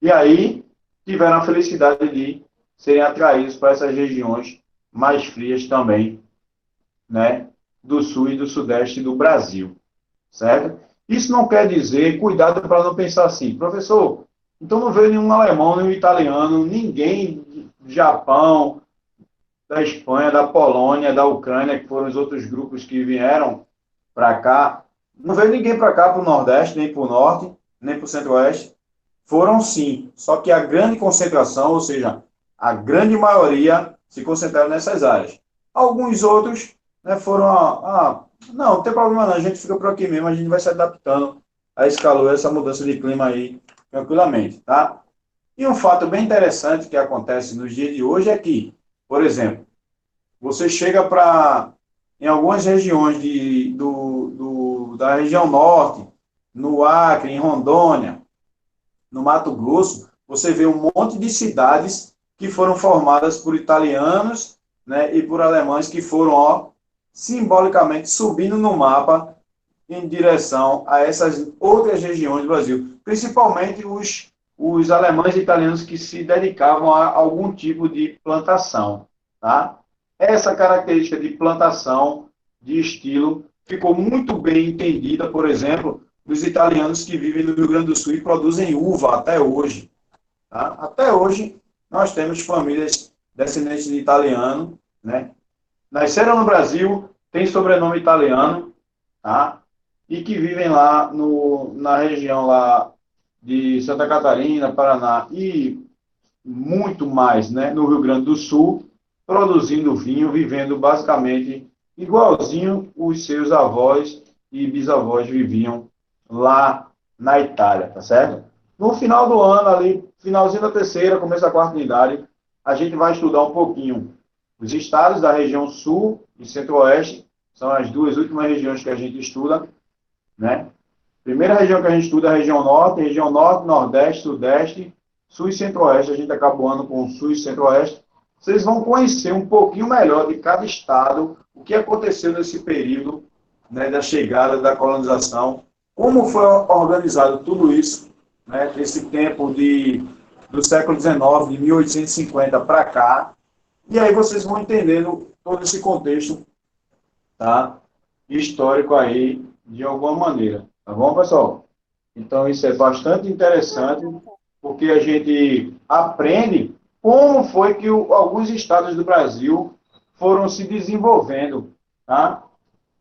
Speaker 7: E aí, tiveram a felicidade de serem atraídos para essas regiões mais frias também, né, do sul e do sudeste do Brasil, certo? Isso não quer dizer, cuidado para não pensar assim, professor, então não veio nenhum alemão, nenhum italiano, ninguém do Japão, da Espanha, da Polônia, da Ucrânia, que foram os outros grupos que vieram para cá, não veio ninguém para cá, para o Nordeste, nem para o Norte, nem para o Centro-Oeste. Foram sim, só que a grande concentração, ou seja, a grande maioria se concentraram nessas áreas. Alguns outros, né, foram, não tem problema não, a gente fica por aqui mesmo, a gente vai se adaptando a esse calor, a essa mudança de clima aí, tranquilamente, tá? E um fato bem interessante que acontece nos dias de hoje é que, por exemplo, você chega em algumas regiões da região norte, no Acre, em Rondônia, no Mato Grosso, você vê um monte de cidades que foram formadas por italianos, né, e por alemães que foram, ó, simbolicamente subindo no mapa em direção a essas outras regiões do Brasil, principalmente os alemães e italianos que se dedicavam a algum tipo de plantação, tá? Essa característica de plantação, de estilo, ficou muito bem entendida, por exemplo, dos italianos que vivem no Rio Grande do Sul e produzem uva até hoje. Tá? Até hoje, nós temos famílias descendentes de italiano, né? Nasceram no Brasil, têm sobrenome italiano, tá? E que vivem lá na região lá de Santa Catarina, Paraná e muito mais, né, no Rio Grande do Sul, produzindo vinho, vivendo basicamente igualzinho os seus avós e bisavós viviam lá na Itália, tá certo? No final do ano, ali, finalzinho da terceira, começo da quarta unidade, a gente vai estudar um pouquinho os estados da região sul e centro-oeste, são as duas últimas regiões que a gente estuda, né? Primeira região que a gente estuda é a região norte, nordeste, sudeste, sul e centro-oeste, a gente acaba o ano com sul e centro-oeste, vocês vão conhecer um pouquinho melhor de cada estado, o que aconteceu nesse período, né, da chegada, da colonização, como foi organizado tudo isso, né, desse tempo do século XIX, de 1850 para cá, e aí vocês vão entendendo todo esse contexto, tá, histórico aí, de alguma maneira. Tá bom, pessoal? Então, isso é bastante interessante, porque a gente aprende como foi que alguns estados do Brasil foram se desenvolvendo, tá?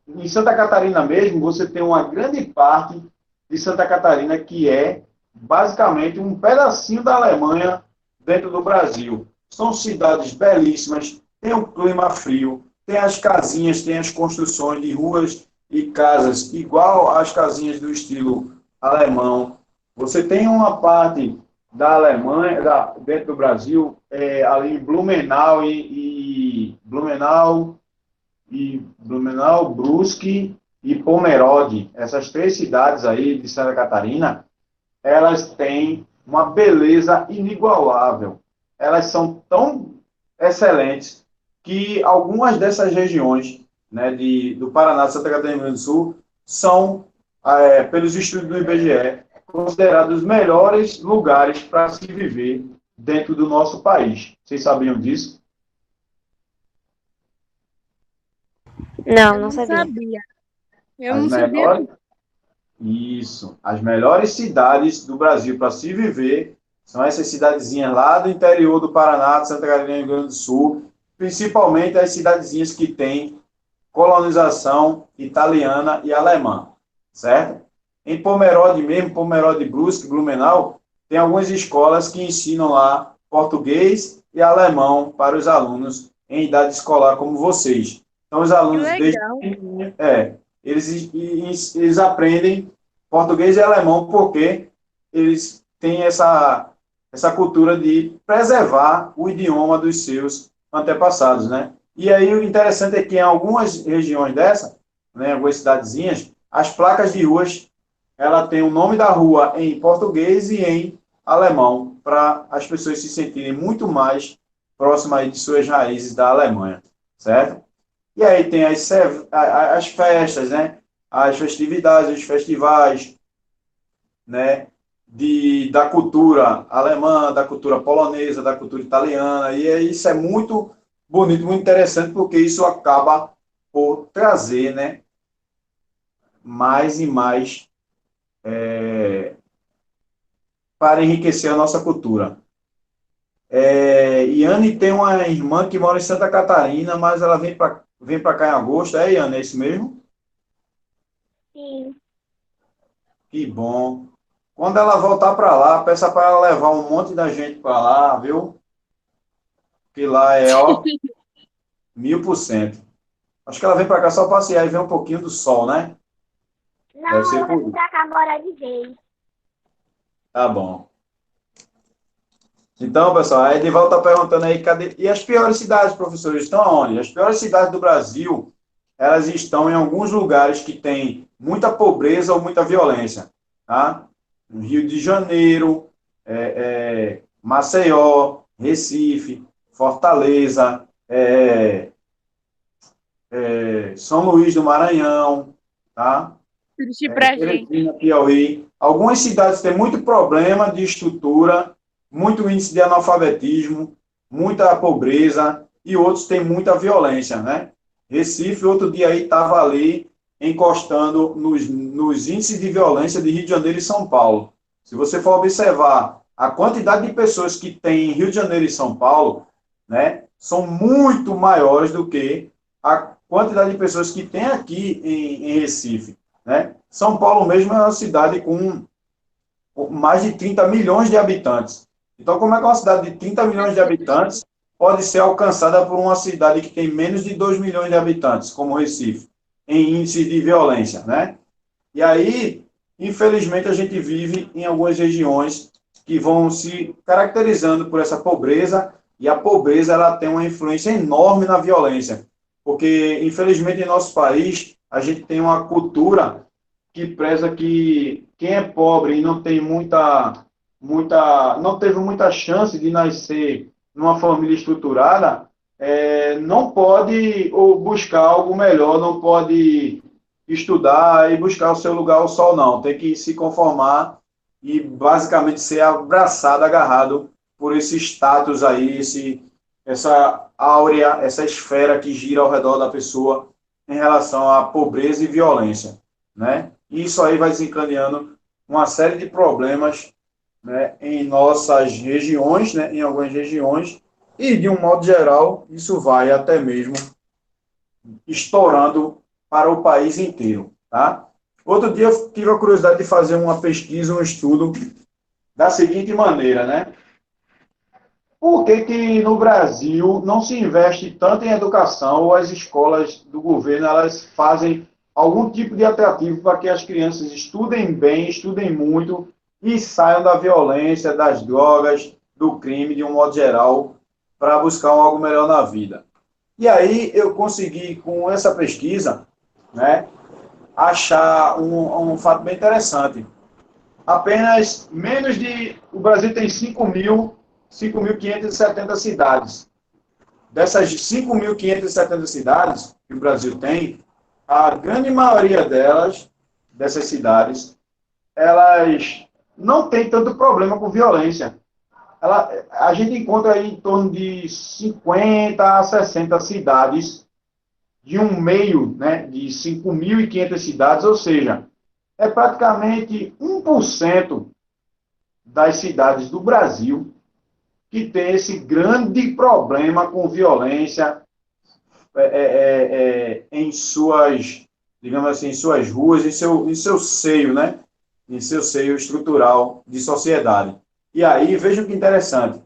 Speaker 7: Em Santa Catarina mesmo, você tem uma grande parte de Santa Catarina que é basicamente um pedacinho da Alemanha dentro do Brasil. São cidades belíssimas, tem um clima frio, tem as casinhas, tem as construções de ruas e casas igual às casinhas do estilo alemão. Você tem uma parte da Alemanha, dentro do Brasil, ali em Blumenau Blumenau, Brusque e Pomerode. Essas três cidades aí de Santa Catarina, elas têm uma beleza inigualável. Elas são tão excelentes que algumas dessas regiões, né, do Paraná, de Santa Catarina e Rio Grande do Sul, são, pelos estudos do IBGE, considerados os melhores lugares para se viver dentro do nosso país. Vocês sabiam disso?
Speaker 3: Não,
Speaker 2: Eu
Speaker 3: não
Speaker 2: não
Speaker 3: sabia.
Speaker 2: sabia. Eu
Speaker 7: As
Speaker 2: não sabia.
Speaker 7: melhores, isso, as melhores cidades do Brasil para se viver são essas cidadezinhas lá do interior do Paraná, de Santa Catarina e Rio Grande do Sul, principalmente as cidadezinhas que têm colonização italiana e alemã, certo? Em Pomerode mesmo, Pomerode, Brusque, Blumenau, tem algumas escolas que ensinam lá português e alemão para os alunos em idade escolar como vocês. Então, os
Speaker 2: Que
Speaker 7: alunos,
Speaker 2: legal.
Speaker 7: eles aprendem português e alemão porque eles têm essa cultura de preservar o idioma dos seus antepassados, né? E aí o interessante é que em algumas regiões dessa, né, algumas cidadezinhas, as placas de ruas, ela tem o nome da rua em português e em alemão, para as pessoas se sentirem muito mais próximas aí de suas raízes da Alemanha, certo? E aí tem as festas, né? As festividades, os festivais, né? Da cultura alemã, da cultura polonesa, da cultura italiana, e isso é muito bonito, muito interessante, porque isso acaba por trazer, né, mais e mais para enriquecer a nossa cultura. Iane tem uma irmã que mora em Santa Catarina, mas ela vem para cá em agosto, Iane, é isso mesmo?
Speaker 3: Sim.
Speaker 7: Que bom. Quando ela voltar para lá, peça para ela levar um monte da gente para lá, viu? Que lá é, ó, 1000%. Acho que ela vem para cá só passear e ver um pouquinho do sol, né? Deve
Speaker 3: Não,
Speaker 7: ser
Speaker 3: ela
Speaker 7: por
Speaker 3: vai vir
Speaker 7: isso.
Speaker 3: pra cá morar de vez.
Speaker 7: Tá bom. Então, pessoal, a Edivaldo está perguntando aí, cadê... E as piores cidades, professores, estão aonde? As piores cidades do Brasil, elas estão em alguns lugares que tem muita pobreza ou muita violência, tá? No Rio de Janeiro, Maceió, Recife, Fortaleza, São Luís do Maranhão, tá?
Speaker 2: Triste pra gente.
Speaker 7: Teresina, Piauí. Algumas cidades têm muito problema de estrutura, muito índice de analfabetismo, muita pobreza, e outros têm muita violência, né? Recife, outro dia aí, estava ali encostando nos índices de violência de Rio de Janeiro e São Paulo. Se você for observar a quantidade de pessoas que tem em Rio de Janeiro e São Paulo, né, são muito maiores do que a quantidade de pessoas que tem aqui em Recife, né? São Paulo mesmo é uma cidade com mais de 30 milhões de habitantes. Então, como é que uma cidade de 30 milhões de habitantes pode ser alcançada por uma cidade que tem menos de 2 milhões de habitantes, como Recife, em índice de violência, né? E aí, infelizmente, a gente vive em algumas regiões que vão se caracterizando por essa pobreza, e a pobreza ela tem uma influência enorme na violência, porque, infelizmente, em nosso país, a gente tem uma cultura que preza que quem é pobre e não tem não teve muita chance de nascer numa família estruturada, não pode ou buscar algo melhor, não pode estudar e buscar o seu lugar ao sol, não. Tem que se conformar e basicamente ser abraçado, agarrado por esse status aí, essa áurea, essa esfera que gira ao redor da pessoa em relação à pobreza e violência, né? E isso aí vai desencadeando uma série de problemas, né, em nossas regiões, né, em algumas regiões, e de um modo geral, isso vai até mesmo estourando para o país inteiro, tá? Outro dia eu tive a curiosidade de fazer uma pesquisa, um estudo da seguinte maneira, né? Por que no Brasil não se investe tanto em educação ou as escolas do governo elas fazem algum tipo de atrativo para que as crianças estudem bem, estudem muito e saiam da violência, das drogas, do crime, de um modo geral, para buscar algo melhor na vida? E aí eu consegui, com essa pesquisa, né, achar um fato bem interessante. Apenas menos de... O Brasil tem 5.570 cidades. Dessas 5.570 cidades que o Brasil tem, a grande maioria delas, dessas cidades, elas não têm tanto problema com violência. A gente encontra aí em torno de 50 a 60 cidades de um meio, né, de 5.500 cidades, ou seja, é praticamente 1% das cidades do Brasil que tem esse grande problema com violência em suas, digamos assim, em suas ruas, em seu seio, né? Em seu seio estrutural de sociedade. E aí, veja que interessante.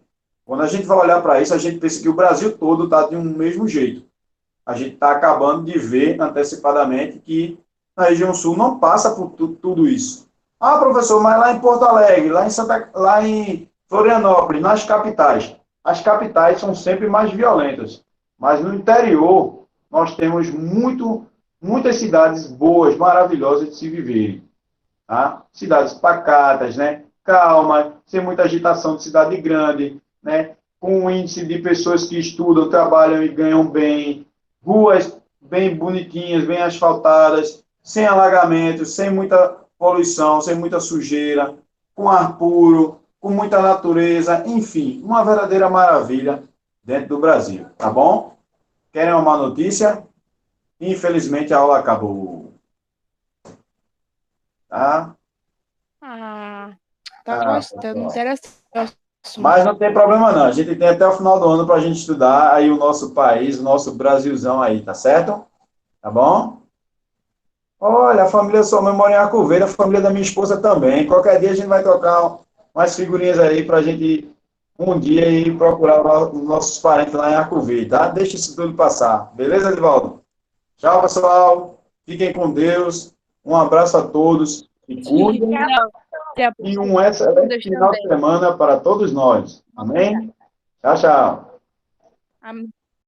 Speaker 7: Quando a gente vai olhar para isso, a gente pensa que o Brasil todo está de um mesmo jeito. A gente está acabando de ver antecipadamente que na região sul não passa por tudo isso. Ah, professor, mas lá em Porto Alegre, lá em Florianópolis, nas capitais, as capitais são sempre mais violentas. Mas no interior, nós temos muitas cidades boas, maravilhosas de se viver. Tá? Cidades pacatas, né? Calma, sem muita agitação de cidade grande, né? Com um índice de pessoas que estudam, trabalham e ganham bem, ruas bem bonitinhas, bem asfaltadas, sem alagamentos, sem muita poluição, sem muita sujeira, com ar puro, com muita natureza, enfim, uma verdadeira maravilha dentro do Brasil, tá bom? Querem uma má notícia? Infelizmente a aula acabou. Tá?
Speaker 2: Tá gostando, interessante.
Speaker 7: Mas não tem problema não, a gente tem até o final do ano para a gente estudar aí o nosso país, o nosso Brasilzão aí, tá certo? Tá bom? Olha, a família sua mãe mora em Arcoveira, a família da minha esposa também. Qualquer dia a gente vai trocar umas figurinhas aí para a gente um dia ir procurar os nossos parentes lá em Arcoveira, tá? Deixa isso tudo passar. Beleza, Edivaldo? Tchau, pessoal. Fiquem com Deus. Um abraço a todos. Se cuidem. E um excelente final de semana para todos nós. Amém? Tchau, tchau.
Speaker 2: Amém.